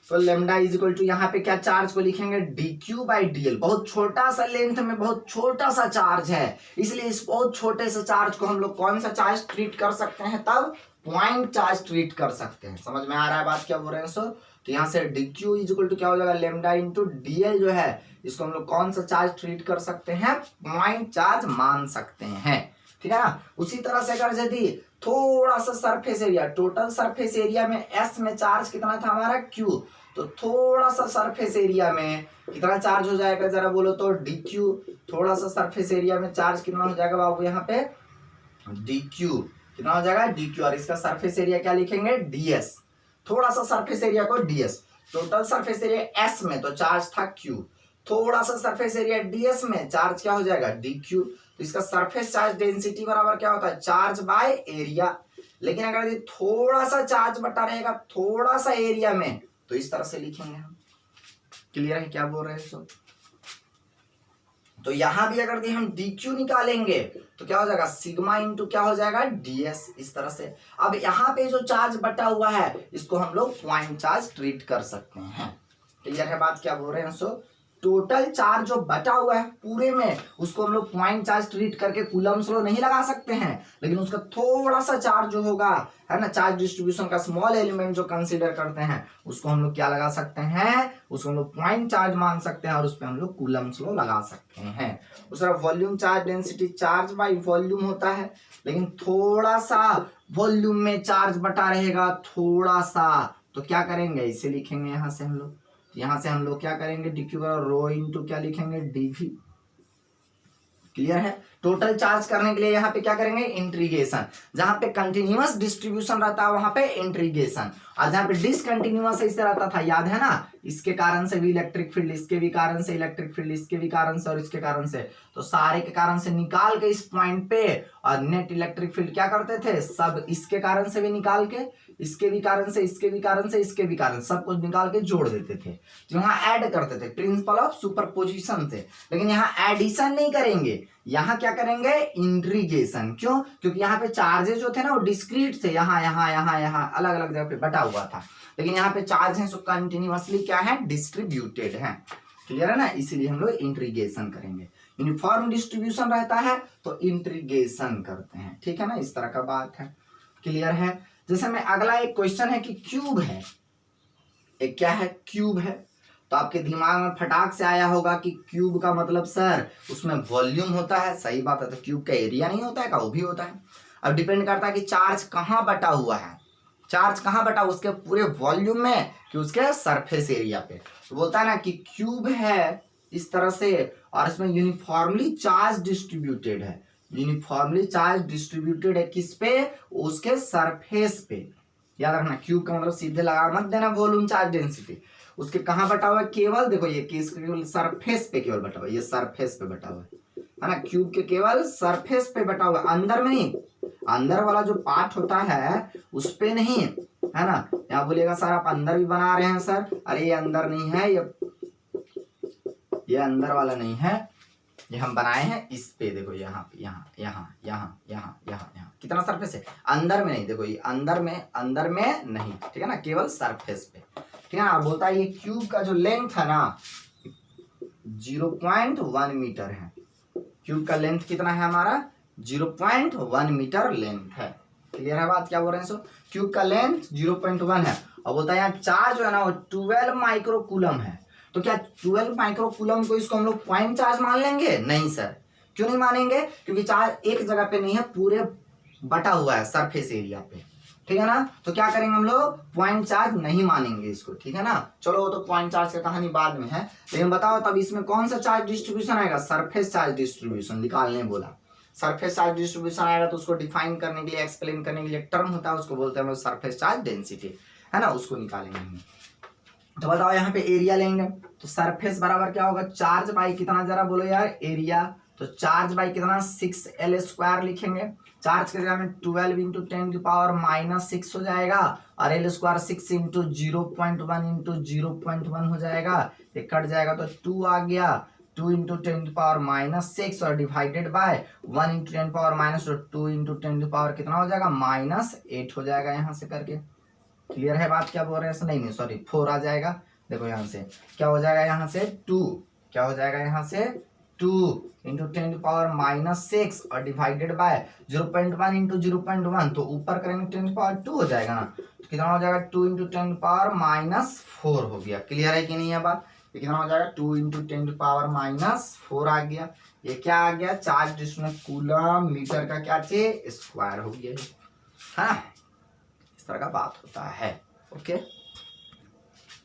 तो लेमडा इज इक्वल टू यहाँ पे क्या चार्ज को लिखेंगे, डी क्यू बाई डीएल। बहुत छोटा सा लेंथ में बहुत छोटा सा चार्ज है, इसलिए इस बहुत छोटे से चार्ज को हम लोग कौन सा चार्ज ट्रीट कर सकते हैं, तब पॉइंट चार्ज ट्रीट कर सकते हैं। समझ में आ रहा है बात, क्या बोल रहे हैं सर। तो यहाँ से D Q is equal to क्या हो जाएगा, लेमडा इंटू डीएल जो है, इसको हम लोग कौन सा चार्ज ट्रीट कर सकते हैं, पॉइंट चार्ज मान सकते हैं। ठीक है ना। उसी तरह से अगर यदि थोड़ा सा surface area, total surface area में एस में चार्ज कितना था हमारा, क्यू, तो थोड़ा सा सरफेस एरिया में कितना चार्ज हो जाएगा, जरा बोलो तो, डी क्यू। थोड़ा सा सरफेस एरिया में चार्ज कितना हो जाएगा बाबू, यहाँ पे डी क्यू कितना हो जाएगा, डी क्यू, और इसका सरफेस एरिया क्या लिखेंगे, डीएस। थोड़ा सा सरफेस एरिया को DS, total surface area S में तो चार्ज था क्यू, थोड़ा सा सरफेस एरिया डीएस में चार्ज क्या हो जाएगा, डी क्यू। तो इसका सरफेस चार्ज डेंसिटी बराबर क्या होता है, चार्ज बाय एरिया। लेकिन अगर ये थोड़ा सा चार्ज बटा रहेगा थोड़ा सा एरिया में, तो इस तरह से लिखेंगे हम। क्लियर है क्या बोल रहे हैं सो। तो यहां भी अगर हम डी क्यू निकालेंगे तो क्या हो जाएगा, सिग्मा इंटू क्या हो जाएगा, डीएस, इस तरह से। अब यहाँ पे जो चार्ज बटा हुआ है इसको हम लोग पॉइंट चार्ज ट्रीट कर सकते हैं। क्लियर है बात, क्या बोल रहे हैं सो। टोटल चार्ज जो बटा हुआ है पूरे में, उसको हम लोग पॉइंट चार्ज ट्रीट करके कूलम्स लो नहीं लगा सकते हैं, लेकिन उसका थोड़ा सा चार्ज जो होगा, है ना, चार्ज डिस्ट्रीब्यूशन का स्मॉल एलिमेंट जो कंसीडर करते हैं, उसको हम लोग क्या लगा सकते हैं, उसको हम लोग पॉइंट चार्ज मान सकते हैं, और उस पर हम लोग कूलम्स लो लगा सकते हैं। उस तरह volume charge density charge by volume होता है, लेकिन थोड़ा सा वॉल्यूम में चार्ज बटा रहेगा थोड़ा सा, तो क्या करेंगे, इसे लिखेंगे यहाँ से हम लोग। यहाँ से हम लोग क्या करेंगे, डी क्यू बराबर रो इंटू क्या लिखेंगे, डीवी। क्लियर है। टोटल चार्ज करने के लिए यहाँ पे क्या करेंगे, इंट्रीगेशन। जहां पे कंटिन्यूअस डिस्ट्रीब्यूशन रहता है वहां पे इंट्रीगेशन, और जहां पे डिसकंटिन्यूअस ऐसे रहता था, याद है ना, इसके कारण से भी इलेक्ट्रिक फील्ड, इसके भी कारण से इलेक्ट्रिक फील्ड, इसके भी कारण से और इसके कारण से, तो सारे के कारण से निकाल के इस पॉइंट पे, और नेट इलेक्ट्रिक फील्ड क्या करते थे, सब इसके कारण से भी निकाल के, इसके भी कारण से, इसके भी कारण से, इसके भी कारण, सब कुछ निकाल के जोड़ देते थे, जो यहाँ ऐड करते थे, प्रिंसिपल ऑफ सुपरपोजिशन से। लेकिन यहाँ एडिशन नहीं करेंगे, यहाँ क्या करेंगे, इंट्रीगेशन। क्यों? क्योंकि यहाँ पे चार्जेस जो थे ना वो डिस्क्रीट थे, यहाँ यहाँ यहाँ यहाँ अलग अलग जगह पे बटा हुआ था, लेकिन यहाँ पे चार्ज है सो कंटिन्यूअसली क्या है, डिस्ट्रीब्यूटेड है। क्लियर है ना, इसीलिए हम लोग इंट्रीगेशन करेंगे। यूनिफॉर्म डिस्ट्रीब्यूशन रहता है तो इंट्रीगेशन करते हैं, ठीक है ना, इस तरह का बात है। क्लियर है। जैसे में अगला एक क्वेश्चन है कि क्यूब है, एक क्या है, क्यूब है, तो आपके दिमाग में फटाक से आया होगा कि क्यूब का मतलब सर उसमें वॉल्यूम होता है, सही बात है, तो क्यूब का एरिया नहीं होता है का, वो भी होता है। अब डिपेंड करता है कि चार्ज कहाँ बटा हुआ है, चार्ज कहाँ बटा, उसके पूरे वॉल्यूम में कि उसके सरफेस एरिया पे। तो बोलता है ना कि क्यूब है इस तरह से, और इसमें यूनिफॉर्मली चार्ज डिस्ट्रीब्यूटेड है, यूनिफॉर्मली चार्ज डिस्ट्रीब्यूटेड है किस पे, उसके सरफेस पे। याद रखना, क्यूब का मतलब सीधे लगा मत देना वॉल्यूम चार्ज डेंसिटी, उसके कहाँ बटा हुआ है, केवल देखो ये केस केवल सरफेस पे केवल बटा हुआ है, ये सरफेस पे बटा हुआ है ना, क्यूब के केवल सरफेस पे बटा हुआ है, अंदर में नहीं, अंदर वाला जो पार्ट होता है उस पे नहीं, है ना। यहाँ बोलिएगा सर आप अंदर भी बना रहे हैं सर, अरे ये अंदर नहीं है, ये अंदर वाला नहीं है, ये हम बनाए हैं इस पे, देखो यहाँ पे, यहाँ यहाँ यहाँ यहाँ यहाँ यहाँ कितना सरफेस है, अंदर में नहीं, देखो ये अंदर में नहीं, ठीक है ना, केवल सरफेस पे, ठीक है ना। बोलता है ये क्यूब का जो लेंथ है ना 0.1 मीटर है, क्यूब का लेंथ कितना है हमारा, 0.1 मीटर लेंथ है। क्लियर है बात, क्या बोल रहे हैं, सो क्यूब का लेंथ 0.1 है, और बोलता है यहाँ चार्ज जो है ना वो 12 माइक्रोकूलम है। तो क्या 12 माइक्रोकूलम को इसको हम लोग पॉइंट चार्ज मान लेंगे, नहीं सर, क्यों नहीं मानेंगे, क्योंकि चार्ज एक जगह पे नहीं है, पूरे बटा हुआ है सरफेस एरिया पे, ठीक है ना। तो क्या करेंगे हम लोग, पॉइंट चार्ज नहीं मानेंगे इसको, ठीक है ना। चलो वो तो पॉइंट चार्ज की कहानी बाद में है, लेकिन बताओ तब इसमें कौन सा चार्ज डिस्ट्रीब्यूशन आएगा, सरफेस चार्ज डिस्ट्रीब्यूशन निकालने बोला। सरफेस चार्ज डिस्ट्रीब्यूशन आएगा तो उसको डिफाइन करने के लिए, एक्सप्लेन करने के लिए टर्म होता है, उसको बोलते हैं सरफेस चार्ज डेंसिटी, है ना, उसको निकालेंगे हम। तो बताओ यहाँ पे एरिया लेंगे, तो सरफेस बराबर क्या होगा, चार्ज बाई कितना, जरा बोलो यार, एरिया। तो चार्ज बाई कितना, 6L² लिखेंगे, चार्ज के जगह में 12 इंटू 10⁻⁻6 हो जाएगा, और L² 6 इंटू 0.1 इंटू 0.1 हो जाएगा, ये कट जाएगा तो 2 आ गया, 2 इंटू 10⁻6 और डिवाइडेड बाय 1 इंटू 10⁻2 इंटू 10 कितना हो जाएगा, -8 हो जाएगा यहाँ से करके। क्लियर है बात, क्या बोल रहे हैं, नहीं सॉरी 4 आ जाएगा, देखो यहाँ से क्या हो जाएगा, यहाँ से 2, क्या हो जाएगा यहाँ से 2 इंटू 10⁻6 और डिवाइडेड बाय 0.1 इंटू 0.1, तो ऊपर करेंगे 10⁻2 हो जाएगा ना, तो कितना हो जाएगा 2 इंटू 10⁻4 हो गया। क्लियर है कि नहीं है बात, ये कितना हो जाएगा 2 इंटू 10⁻4 आ गया, ये क्या आ गया, चार्ज डिस्ट्रीब्यूशन कूलम मीटर का क्या चाहिए, स्क्वायर हो गया, हाँ इस तरह का बात होता है। ओके,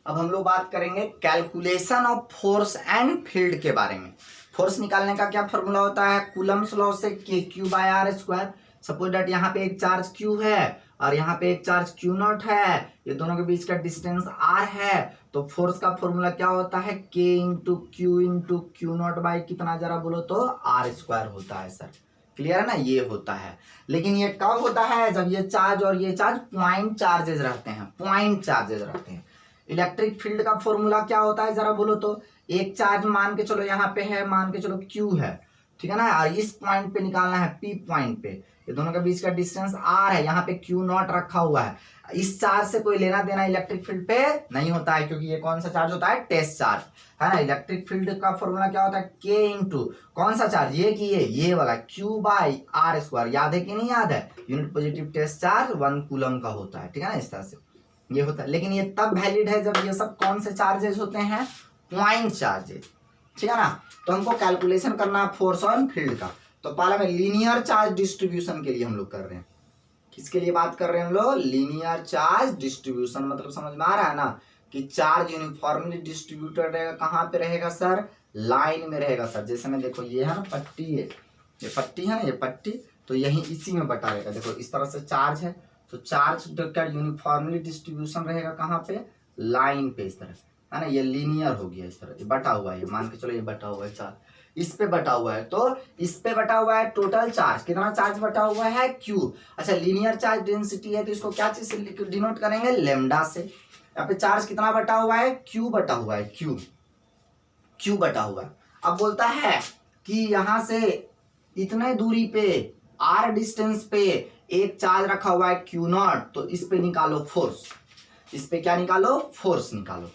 अब हम लोग बात करेंगे calculation of force and field के बारे में। फोर्स निकालने का क्या फॉर्मूला होता है, कूलम्स लॉ से KQ/R²। सपोज दैट यहाँ पे एक चार्ज Q है और यहाँ पे एक चार्ज Q0 है, ये दोनों के बीच का डिस्टेंस R है, तो फोर्स का फॉर्मूला क्या होता है, K into Q into Q0 by कितना, जरा बोलो तो R² होता है सर। क्लियर है ना, ये होता है। लेकिन ये कब होता है, जब ये चार्ज और ये चार्ज पॉइंट चार्जेस रहते हैं, पॉइंट चार्जेस रहते हैं। इलेक्ट्रिक फील्ड का फॉर्मूला क्या होता है, जरा बोलो तो, एक चार्ज मान के चलो यहाँ पे है, मान के चलो Q है, ठीक है ना, और इस पॉइंट पे निकालना है P पॉइंट पे, ये दोनों के बीच का डिस्टेंस R है, यहाँ पे Q0 रखा हुआ है। इस चार्ज से कोई लेना देना इलेक्ट्रिक फील्ड पे नहीं होता है, क्योंकि ये कौन सा चार्ज होता है, टेस्ट चार्ज, है ना। इलेक्ट्रिक फील्ड का फॉर्मूला क्या होता है, K इंटू कौन सा चार्ज, ये कि ये वाला Q/R², याद है कि नहीं याद है, unit positive test charge 1 coulomb का होता है, ठीक है ना, इस तरह से ये होता है। लेकिन ये तब वैलिड है जब ये सब कौन से चार्जेस होते हैं, पॉइंट चार्जेस, ठीक है ना। तो हमको कैलकुलेशन करना है फोर्स और फील्ड का, तो पहले में लीनियर चार्ज डिस्ट्रीब्यूशन के लिए हम लोग कर रहे हैं, किसके लिए बात कर रहे हैं हम लोग, लीनियर चार्ज डिस्ट्रीब्यूशन। मतलब समझ में आ रहा है ना, कि चार्ज यूनिफॉर्मली डिस्ट्रीब्यूटेड रहेगा, कहाँ पे रहेगा सर, लाइन में रहेगा सर। जैसे में देखो ये है ना पट्टी, ये पट्टी है ना, ये पट्टी, तो यही इसी में बटा रहेगा। देखो इस तरह से चार्ज है, तो चार्ज का यूनिफॉर्मली डिस्ट्रीब्यूशन रहेगा कहाँ पे, लाइन पे, इस तरह है ना। ये लीनियर हो गया, इस तरह ये बटा हुआ है, मान के चलो ये बटा हुआ है चार्ज, इस पे बटा हुआ है, तो इस पे बटा हुआ है टोटल चार्ज। कितना चार्ज बटा हुआ है, क्यू। अच्छा लीनियर चार्ज डेंसिटी है तो इसको क्या चीज से डिनोट करेंगे, लेमडा से। यहाँ पे चार्ज कितना बटा हुआ है, क्यू बटा हुआ है, क्यू बटा हुआ है। अब बोलता है कि यहां से इतने दूरी पे आर डिस्टेंस पे एक चार्ज रखा हुआ है क्यू नॉट, तो इस पे निकालो फोर्स, इस पे क्या निकालो, फोर्स निकालो,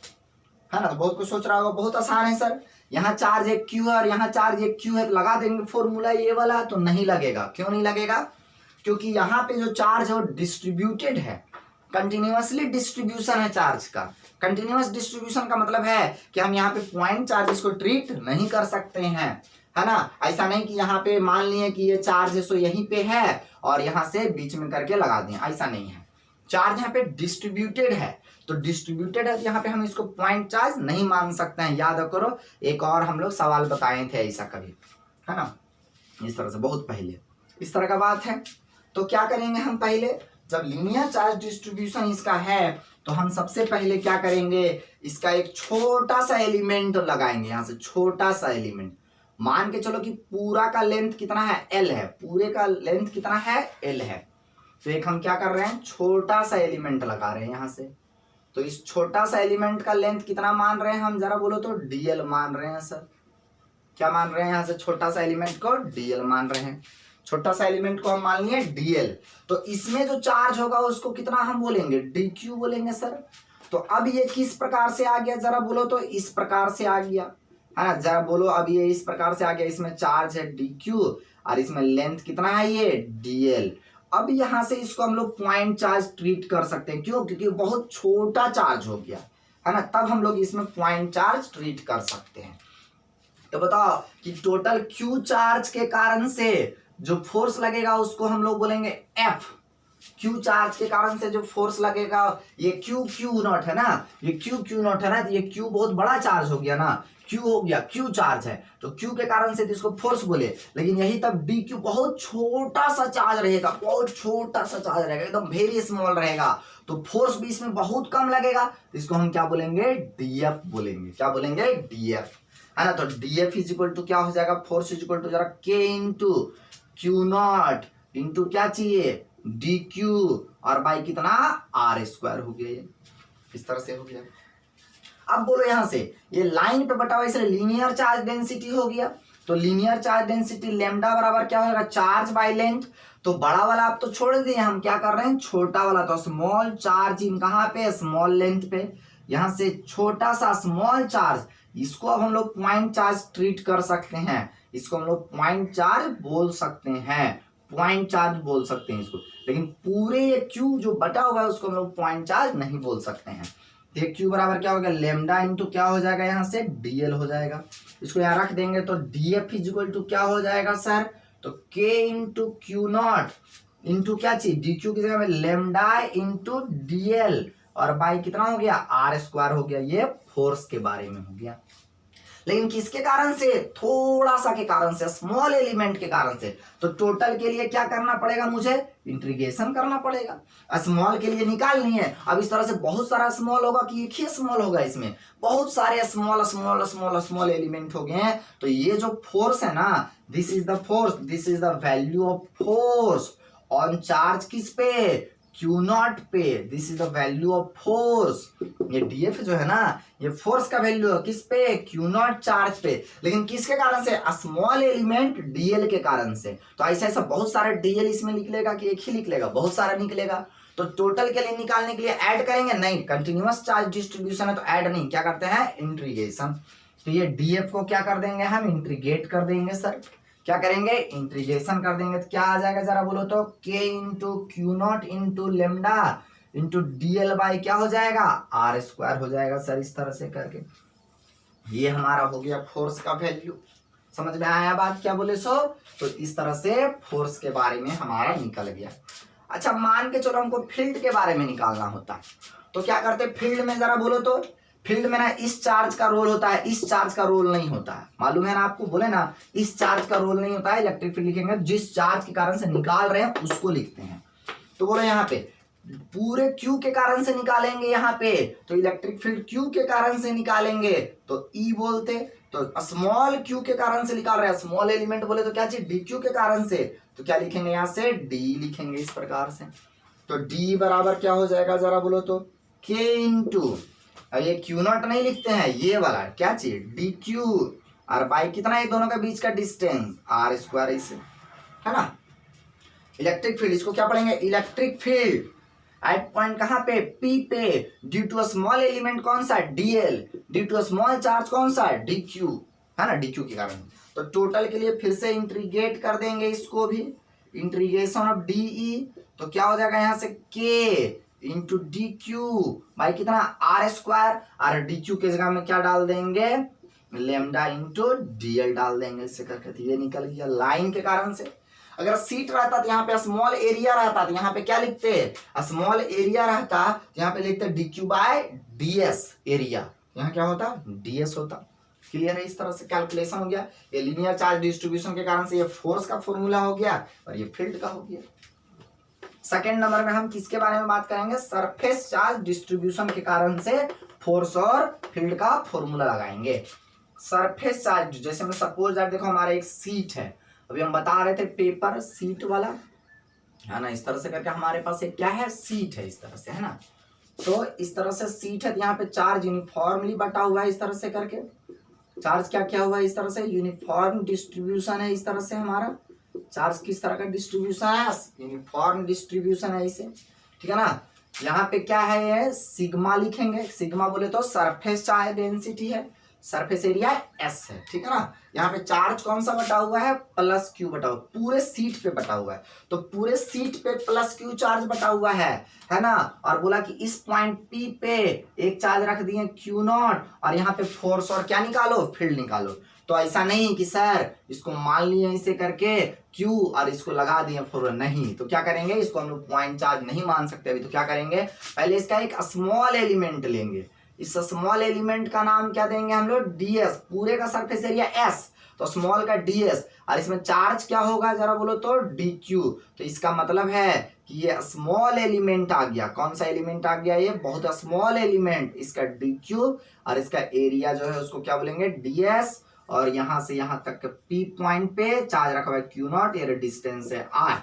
है ना। तो बहुत कुछ सोच रहा होगा, बहुत आसान है सर। यहाँ चार्ज एक क्यू है और यहाँ चार्ज एक क्यू है, लगा देंगे फॉर्मूला ये वाला, तो नहीं लगेगा। क्यों नहीं लगेगा, क्योंकि यहाँ पे जो चार्ज है वो डिस्ट्रीब्यूटेड है, कंटिन्यूअसली डिस्ट्रीब्यूशन है चार्ज का। कंटिन्यूअस डिस्ट्रीब्यूशन का मतलब है कि हम यहाँ पे पॉइंट चार्जेस को ट्रीट नहीं कर सकते हैं, है ना। ऐसा नहीं कि यहाँ पे मान लिए कि ये चार्ज है सो यहीं पे है और यहाँ से बीच में करके लगा दिए, ऐसा नहीं है। चार्ज यहाँ पे डिस्ट्रीब्यूटेड है, तो डिस्ट्रीब्यूटेड है तो यहाँ पे हम इसको पॉइंट चार्ज नहीं मान सकते हैं। याद करो, एक और हम लोग सवाल बताए थे ऐसा कभी, है ना, इस तरह से बहुत पहले इस तरह का बात है। तो क्या करेंगे हम, पहले जब लीनियर चार्ज डिस्ट्रीब्यूशन इसका है तो हम सबसे पहले क्या करेंगे, इसका एक छोटा सा एलिमेंट लगाएंगे, यहाँ से छोटा सा एलिमेंट। मान के चलो कि पूरा का लेंथ कितना है, एल है, पूरे का लेंथ कितना है, एल है। तो एक हम क्या कर रहे हैं, छोटा सा एलिमेंट लगा रहे हैं यहाँ से। तो इस छोटा सा एलिमेंट का लेंथ कितना मान रहे हैं हम, जरा बोलो तो, डीएल मान रहे हैं सर। क्या मान रहे हैं, यहाँ से छोटा सा एलिमेंट को डीएल मान रहे हैं। छोटा सा एलिमेंट को हम मान लिए डीएल, तो इसमें जो चार्ज होगा उसको कितना हम बोलेंगे, डीक्यू बोलेंगे सर। तो अब ये किस प्रकार से आ गया, जरा बोलो तो, इस प्रकार से आ गया, है ना। जरा बोलो, अब ये इस प्रकार से आ गया, इसमें चार्ज है डीक्यू और इसमें लेंथ कितना है, ये डीएल। अब यहां से इसको हम लोग पॉइंट चार्ज ट्रीट कर सकते हैं, क्यों, क्योंकि बहुत छोटा चार्ज हो गया, है ना। तब हम लोग इसमें पॉइंट चार्ज ट्रीट कर सकते हैं। तो बताओ कि टोटल क्यू चार्ज के कारण से जो फोर्स लगेगा उसको हम लोग बोलेंगे एफ। क्यू चार्ज के कारण से जो फोर्स लगेगा, ये क्यू नॉट है ना, ये क्यू नॉट है ना, तो ये क्यू बहुत बड़ा चार्ज हो गया ना, क्यू हो गया, क्यू चार्ज है, तो क्यू के कारण से इसको फोर्स बोले। लेकिन यही तब डी क्यू बहुत छोटा सा चार्ज रहेगा, बहुत छोटा सा चार्ज रहेगा, एकदम वेरी स्मॉल रहेगा, तो फोर्स भी इसमें बहुत कम लगेगा। तो इसको हम क्या बोलेंगे, डीएफ बोलेंगे। क्या बोलेंगे, डीएफ, है ना। तो डीएफ इज इक्वल टू क्या हो जाएगा, फोर्स इज इक्वल टू जरा के इंटू क्यू नॉट इंटू क्या चाहिए, डी क्यू, और बाई कितना, आर स्क्वायर हो गया, ये इस तरह से हो गया। अब बोलो यहां से ये लाइन पे बटा हुआ, इसलिए लीनियर चार्ज डेंसिटी हो गया। तो लीनियर चार्ज डेंसिटी लेमडा बराबर क्या होगा, चार्ज बाय लेंथ। तो बड़ा वाला आप तो छोड़ दिए, हम क्या कर रहे हैं, छोटा वाला। तो स्मॉल चार्ज इन कहाँ पे, स्मॉल लेंथ पे, यहां से छोटा सा स्मॉल चार्ज, इसको अब हम लोग पॉइंट चार्ज ट्रीट कर सकते हैं, इसको हम लोग पॉइंट चार्ज बोल सकते हैं, पॉइंट चार्ज बोल सकते हैं इसको। लेकिन पूरे ये क्यू जो बटा हुआ है उसको हम लोग पॉइंट चार्ज नहीं बोल सकते हैं। तो क्यू बराबर क्या होगा, लेमडा इंटू क्या हो जाएगा, यहाँ से डीएल हो जाएगा। इसको यहाँ रख देंगे तो डीएफ इज इक्वल टू क्या हो जाएगा सर, तो के इंटू क्यू नॉट इंटू क्या चाहिए, डी क्यू की जगह में लेमडा इंटू डीएल, और बाई कितना हो गया, आर स्क्वायर हो गया। ये फोर्स के बारे में हो गया। लेकिन किसके कारण से, थोड़ा सा के कारण से, स्मॉल एलिमेंट के कारण से। तो टोटल के लिए क्या करना पड़ेगा, मुझे इंटीग्रेशन करना पड़ेगा, स्मॉल के लिए निकालनी है। अब इस तरह से बहुत सारा स्मॉल होगा कि एक ही स्मॉल होगा, इसमें बहुत सारे small small small small element हो गए हैं। तो ये जो फोर्स है ना, this is the force, this is the value of force on charge किस पे, क्यू नॉट पे, this is the value of force. ये डीएफ जो है ना, ये फोर्स का वैल्यू है किस पे, क्यू नॉट चार्ज पे। लेकिन किसके कारण से, स्मॉल एलिमेंट डीएल के कारण से। तो ऐसा ऐसा बहुत सारे डीएल इसमें निकलेगा कि एक ही निकलेगा, बहुत सारा निकलेगा। तो टोटल के लिए निकालने के लिए ऐड करेंगे, नहीं, कंटिन्यूअस चार्ज डिस्ट्रीब्यूशन है तो ऐड नहीं, क्या करते हैं, इंटीग्रेशन। तो ये डीएफ को क्या कर देंगे हम, इंटीग्रेट कर देंगे सर। क्या करेंगे, इंटीग्रेशन कर देंगे, तो क्या आ जाएगा जरा बोलो तो, के into Q not into lambda into DL by क्या हो जाएगा, आर स्क्वायर हो जाएगा सर। इस तरह से करके ये हमारा हो गया फोर्स का वैल्यू। समझ में आया बात, क्या बोले सो। तो इस तरह से फोर्स के बारे में हमारा निकल गया। अच्छा मान के चलो हमको फील्ड के बारे में निकालना होता, तो क्या करते, फील्ड में जरा बोलो तो, फील्ड में ना इस चार्ज का रोल होता है, इस चार्ज का रोल नहीं होता है, मालूम है ना आपको, बोले ना इस चार्ज का रोल नहीं होता है। इलेक्ट्रिक फील्ड लिखेंगे जिस चार्ज के कारण से निकाल रहे हैं उसको लिखते हैं। तो बोलो यहाँ पे पूरे Q के कारण से निकालेंगे, यहाँ पे तो इलेक्ट्रिक फील्ड Q के कारण से निकालेंगे तो E बोलते, तो स्मॉल Q के कारण से निकाल रहे हैं, स्मॉल एलिमेंट बोले तो क्या चीज DQ के कारण से, तो क्या लिखेंगे यहाँ से D लिखेंगे इस प्रकार से। तो D बराबर क्या हो जाएगा जरा बोलो तो K इंटू, अब ये Q नॉट नहीं लिखते हैं, ये वाला क्या चीज DQ, और बाई कितना है दोनों के बीच का डिस्टेंस R स्क्वायर, इसे है ना। इलेक्ट्रिक फील्ड इसको क्या पढ़ेंगे, इलेक्ट्रिक फील्ड एट पॉइंट कहां पे P पे, due to a small element कौन सा DL, due to a small charge कौन सा DQ, है ना, DQ के कारण। तो टोटल के लिए फिर से इंटीग्रेट कर देंगे इसको भी, इंटीग्रेशन ऑफ DE, तो क्या हो जाएगा यहाँ से K इंटू DQ बाई कितना R स्क्वायर, और DQ के जगह में क्या डाल देंगे लेमडा इंटू DL डाल देंगे, इससे करके ये निकल गया लाइन के कारण से। अगर सीट रहता तो यहाँ पे स्मॉल एरिया रहता तो यहाँ पे क्या लिखते, स्मॉल एरिया रहता तो यहाँ पे लिखते DQ बाय DS एरिया, यहाँ क्या होता DS होता। क्लियर है, इस तरह से कैलकुलेशन हो गया। ये लीनियर चार्ज डिस्ट्रीब्यूशन के कारण से ये फोर्स का फॉर्मूला हो गया और ये फील्ड का हो गया। सेकेंड नंबर में हम किसके बारे में बात करेंगे, सरफेस चार्ज डिस्ट्रीब्यूशन के कारण से फोर्स और फील्ड का फॉर्मूला लगाएंगे। सरफेस चार्ज, जैसे मैं सपोज दैट देखो हमारा एक सीट है, अभी हम बता रहे थे पेपर सीट वाला, है ना, इस तरह से करके हमारे पास एक क्या है सीट है, इस तरह से, है ना। तो इस तरह से सीट है, यहाँ पे चार्ज यूनिफॉर्मली बटा हुआ है, इस तरह से करके चार्ज क्या क्या हुआ है, इस तरह से यूनिफॉर्म डिस्ट्रीब्यूशन है, इस तरह से हमारा चार्ज किस तरह का डिस्ट्रीब्यूशन है, यूनिफॉर्म डिस्ट्रीब्यूशन है इसे, ठीक है ना। यहाँ पे क्या है ये सिग्मा लिखेंगे, सिग्मा बोले तो सरफेस चार्ज डेंसिटी है, सरफेस एरिया S है, ठीक है ना। यहाँ पे चार्ज कौन सा बटा हुआ है प्लस Q बटा हुआ, पूरे सीट पे बटा हुआ है, तो पूरे सीट पे प्लस Q चार्ज बटा हुआ है ना। और बोला कि इस पॉइंट P पे एक चार्ज रख दिए Q नॉट, और यहाँ पे फोर्स और क्या निकालो फील्ड निकालो। तो ऐसा नहीं कि सर इसको मान लिए इसे करके Q और इसको लगा दिए फोर, नहीं, तो क्या करेंगे इसको हम लोग पॉइंट चार्ज नहीं मान सकते अभी, तो क्या करेंगे पहले इसका एक स्मॉल एलिमेंट लेंगे, इस स्मॉल एलिमेंट का नाम क्या देंगे हम लोग DS, पूरे का सरफेस एरिया S, तो स्मॉल का DS, और इसमें चार्ज क्या होगा जरा बोलो तो DQ। तो इसका मतलब है कि ये स्मॉल एलिमेंट आ गया, कौन सा एलिमेंट आ गया, ये बहुत स्मॉल एलिमेंट, इसका DQ, और इसका एरिया जो है उसको क्या बोलेंगे DS, और यहां से यहां तक P पॉइंट पे चार्ज रखा हुआ है Q नॉट, ये डिस्टेंस है R।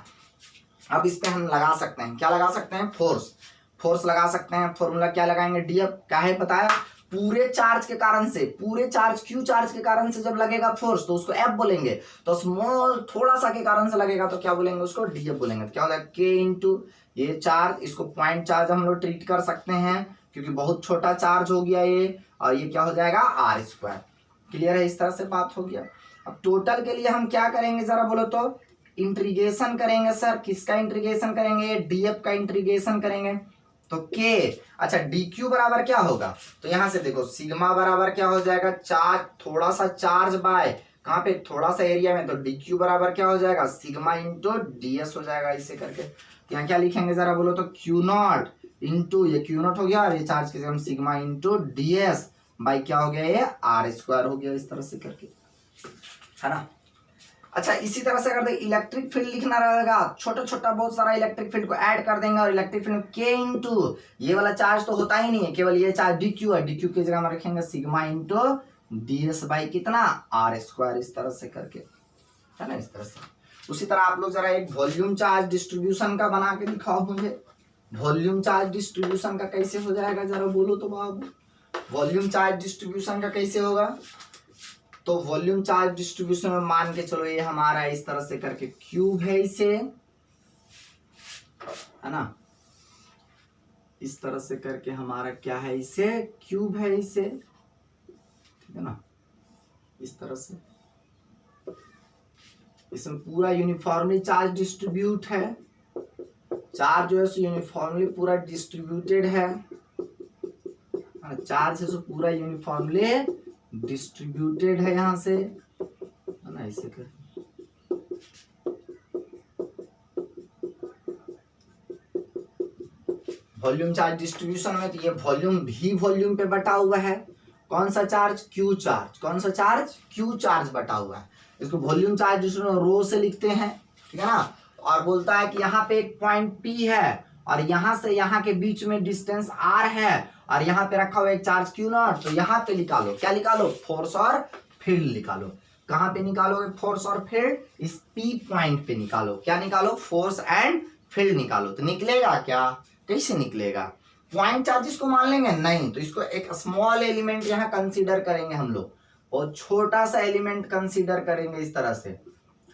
अब इस पे हम लगा सकते हैं, क्या लगा सकते हैं फोर्स, फोर्स लगा सकते हैं, फॉर्मूला क्या लगाएंगे DF, क्या है बताया, पूरे चार्ज के कारण से, पूरे चार्ज Q चार्ज के कारण से जब लगेगा फोर्स तो उसको F बोलेंगे, तो स्मॉल थोड़ा सा के कारण से लगेगा तो क्या बोलेंगे उसको DF बोलेंगे। तो क्या होगा K इंटू ये चार्ज, इसको पॉइंट चार्ज हम लोग ट्रीट कर सकते हैं क्योंकि बहुत छोटा चार्ज हो गया ये, और ये क्या हो जाएगा R स्क्वायर। क्लियर है, इस तरह से बात हो गया। अब टोटल के लिए हम क्या करेंगे जरा बोलो तो इंटीग्रेशन करेंगे। सर किसका इंटीग्रेशन करेंगे, DF का इंटीग्रेशन करेंगे, तो K, अच्छा DQ बराबर क्या होगा, तो यहां से देखो सिग्मा बराबर क्या हो जाएगा, चार्ज थोड़ा सा चार्ज बाय कहां पे थोड़ा सा एरिया में, तो DQ बराबर क्या हो जाएगा सिग्मा इंटू DS हो जाएगा, इसे करके यहाँ क्या लिखेंगे जरा बोलो तो Q नॉट इंटू ये Q नॉट हो गया, और ये चार्ज के जगह सिग्मा इंटू DS बाई क्या हो गया ये R स्क्वायर हो गया, इस तरह से करके, है ना। अच्छा इसी तरह से अगर इलेक्ट्रिक फील्ड लिखना रहेगा, छोटा छोटा बहुत सारा इलेक्ट्रिक फील्ड को ऐड कर देंगे, और इलेक्ट्रिक फील्ड K इंटू ये वाला चार्ज तो होता ही नहीं है, केवल ये चार्ज DQ है, DQ की जगह में रखेंगे सिग्मा इंटू DS बाई कितना R स्क्वायर, इस तरह से करके, है ना, इस तरह से। उसी तरह आप लोग जरा एक वॉल्यूम चार्ज डिस्ट्रीब्यूशन का बना के दिखाओ मुझे, वॉल्यूम चार्ज डिस्ट्रीब्यूशन का कैसे हो जाएगा जरा बोलो तो बाबू, वॉल्यूम चार्ज डिस्ट्रीब्यूशन का कैसे होगा। तो वॉल्यूम चार्ज डिस्ट्रीब्यूशन में मान के चलो ये हमारा इस तरह से करके क्यूब है इसे, है ना, इस तरह से करके हमारा क्या है इसे क्यूब है इसे, ठीक है ना, इस तरह से इसमें पूरा यूनिफॉर्मली चार्ज डिस्ट्रीब्यूट है, चार्ज जो है यूनिफॉर्मली पूरा डिस्ट्रीब्यूटेड है, चार्ज है पूरा यूनिफॉर्मली डिस्ट्रीब्यूटेड है यहाँ से, है ना, इसे कर वॉल्यूम चार्ज डिस्ट्रीब्यूशन में, तो ये वॉल्यूम भी वॉल्यूम पे बटा हुआ है, कौन सा चार्ज, क्यू चार्ज, कौन सा चार्ज, क्यू चार्ज बटा हुआ है। इसको वॉल्यूम चार्ज डिस्ट्रीब्यूशन रो से लिखते हैं, ठीक है ना। और बोलता है कि यहाँ पे एक पॉइंट पी है और यहाँ से यहाँ के बीच में डिस्टेंस आर है और यहाँ पे रखा हुआ एक चार्ज क्यू नॉट, तो यहाँ पे निकालो, क्या निकालो, फोर्स और फील्ड निकालो। कहाँ पे निकालोगे फोर्स और फील्ड, इस पी पॉइंट पे निकालो, क्या निकालो, फोर्स एंड फील्ड निकालो। तो निकलेगा क्या, कैसे निकलेगा, पॉइंट चार्जेस को मान लेंगे नहीं, तो इसको एक स्मॉल एलिमेंट यहाँ कंसीडर करेंगे हम लोग, बहुत छोटा सा एलिमेंट कंसीडर करेंगे इस तरह से,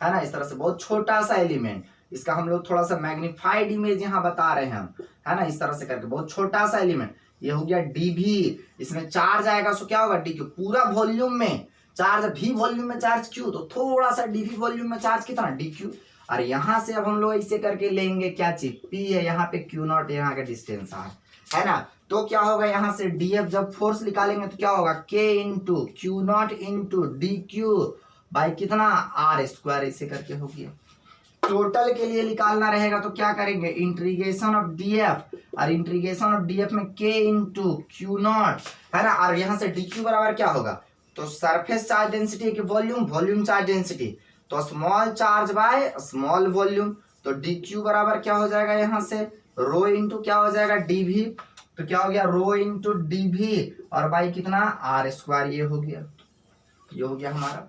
है ना, इस तरह से बहुत छोटा सा एलिमेंट, इसका हम लोग थोड़ा सा मैग्नीफाइड इमेज यहाँ बता रहे हैं हम, है ना, इस तरह से करके बहुत छोटा सा एलिमेंट, ये हो गया डीवी, इसमें चार्ज आएगा सो क्या होगा डीक्यू, पूरा वॉल्यूम में चार्ज भी वॉल्यूम में चार्ज क्यू, तो थोड़ा सा डीवी वॉल्यूम में चार्ज कितना डीक्यू। और यहाँ से अब हम लोग ऐसे करके लेंगे क्या चीज, पी है, यहाँ पे क्यू नॉट, यहाँ का डिस्टेंस है ना, तो क्या होगा यहाँ से डीएफ जब फोर्स निकालेंगे तो क्या होगा, के into Q not into D Q by कितना आर स्क्वायर, ऐसे करके हो गया। टोटल के लिए निकालना रहेगा तो क्या करेंगे, इंटीग्रेशन ऑफ डीएफ, और इंटीग्रेशन ऑफ डीएफ में के इंटू क्यू नॉट, है ना, और यहाँ से डी क्यू बराबर क्या होगा, तो सरफेस चार्ज डेंसिटी की वॉल्यूम, वॉल्यूम चार्ज डेंसिटी, तो small charge by small volume, तो डी क्यू बराबर क्या हो जाएगा यहाँ से रो इंटू क्या हो जाएगा डीवी, तो क्या हो गया रो इंटू डीवी और बाई कितना आर स्क्वायर, ये हो गया, ये हो गया हमारा।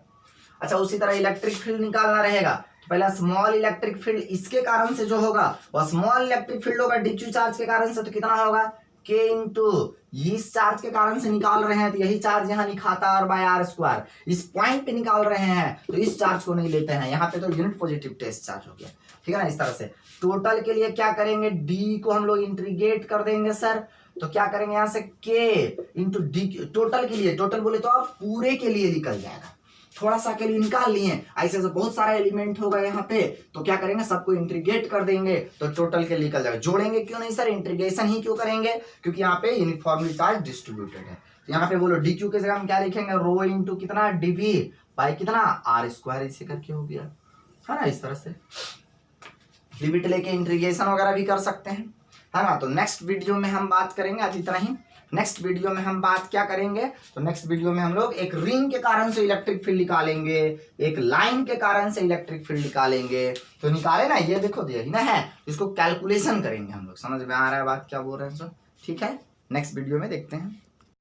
अच्छा उसी तरह इलेक्ट्रिक फील्ड निकालना रहेगा, पहला स्मॉल इलेक्ट्रिक फील्ड इसके कारण से जो होगा वह स्मॉल इलेक्ट्रिक फील्ड होगा डीक्यू चार्ज के कारण से, तो कितना होगा के इंटू इस चार्ज के कारण से निकाल रहे हैं तो यही चार्ज यहाँ लिखाता है और बाय आर स्क्वायर, इस पॉइंट पे निकाल रहे हैं तो इस चार्ज को नहीं लेते हैं, यहाँ पे तो यूनिट पॉजिटिव टेस्ट चार्ज हो गया, ठीक है ना। इस तरह से टोटल के लिए क्या करेंगे, डी को हम लोग इंटीग्रेट कर देंगे सर, तो क्या करेंगे यहाँ से के इंटू डी, टोटल के लिए, टोटल बोले तो आप पूरे के लिए निकल जाएगा, थोड़ा सा के लिए निकाल लिए, ऐसे से बहुत सारा एलिमेंट होगा यहाँ पे, तो क्या करेंगे सबको इंटीग्रेट कर देंगे तो टोटल के लिए निकल जाएगा। जोड़ेंगे क्यों नहीं सर, इंटीग्रेशन ही क्यों करेंगे, क्योंकि यहाँ पे यूनिफॉर्मली चार्ज डिस्ट्रीब्यूटेड है, तो यहाँ पे बोलो डी क्यू के जगह हम क्या लिखेंगे, रो इंटू कितना डीवी बाई कितना आर स्क्वायर, इसे करके हो गया, है ना। इस तरह से लिमिट लेके इंटीग्रेशन वगैरह भी कर सकते हैं, है ना। तो नेक्स्ट वीडियो में हम बात करेंगे, आज इतना ही। नेक्स्ट वीडियो में हम बात क्या करेंगे, तो नेक्स्ट वीडियो में हम लोग एक रिंग के कारण से इलेक्ट्रिक फील्ड निकालेंगे, एक लाइन के कारण से इलेक्ट्रिक फील्ड निकालेंगे, तो निकाले ना, ये देखो यही ना है, इसको कैलकुलेशन करेंगे हम लोग, समझ में आ रहा है बात क्या बोल रहे हैं सर, ठीक है। नेक्स्ट वीडियो में देखते हैं।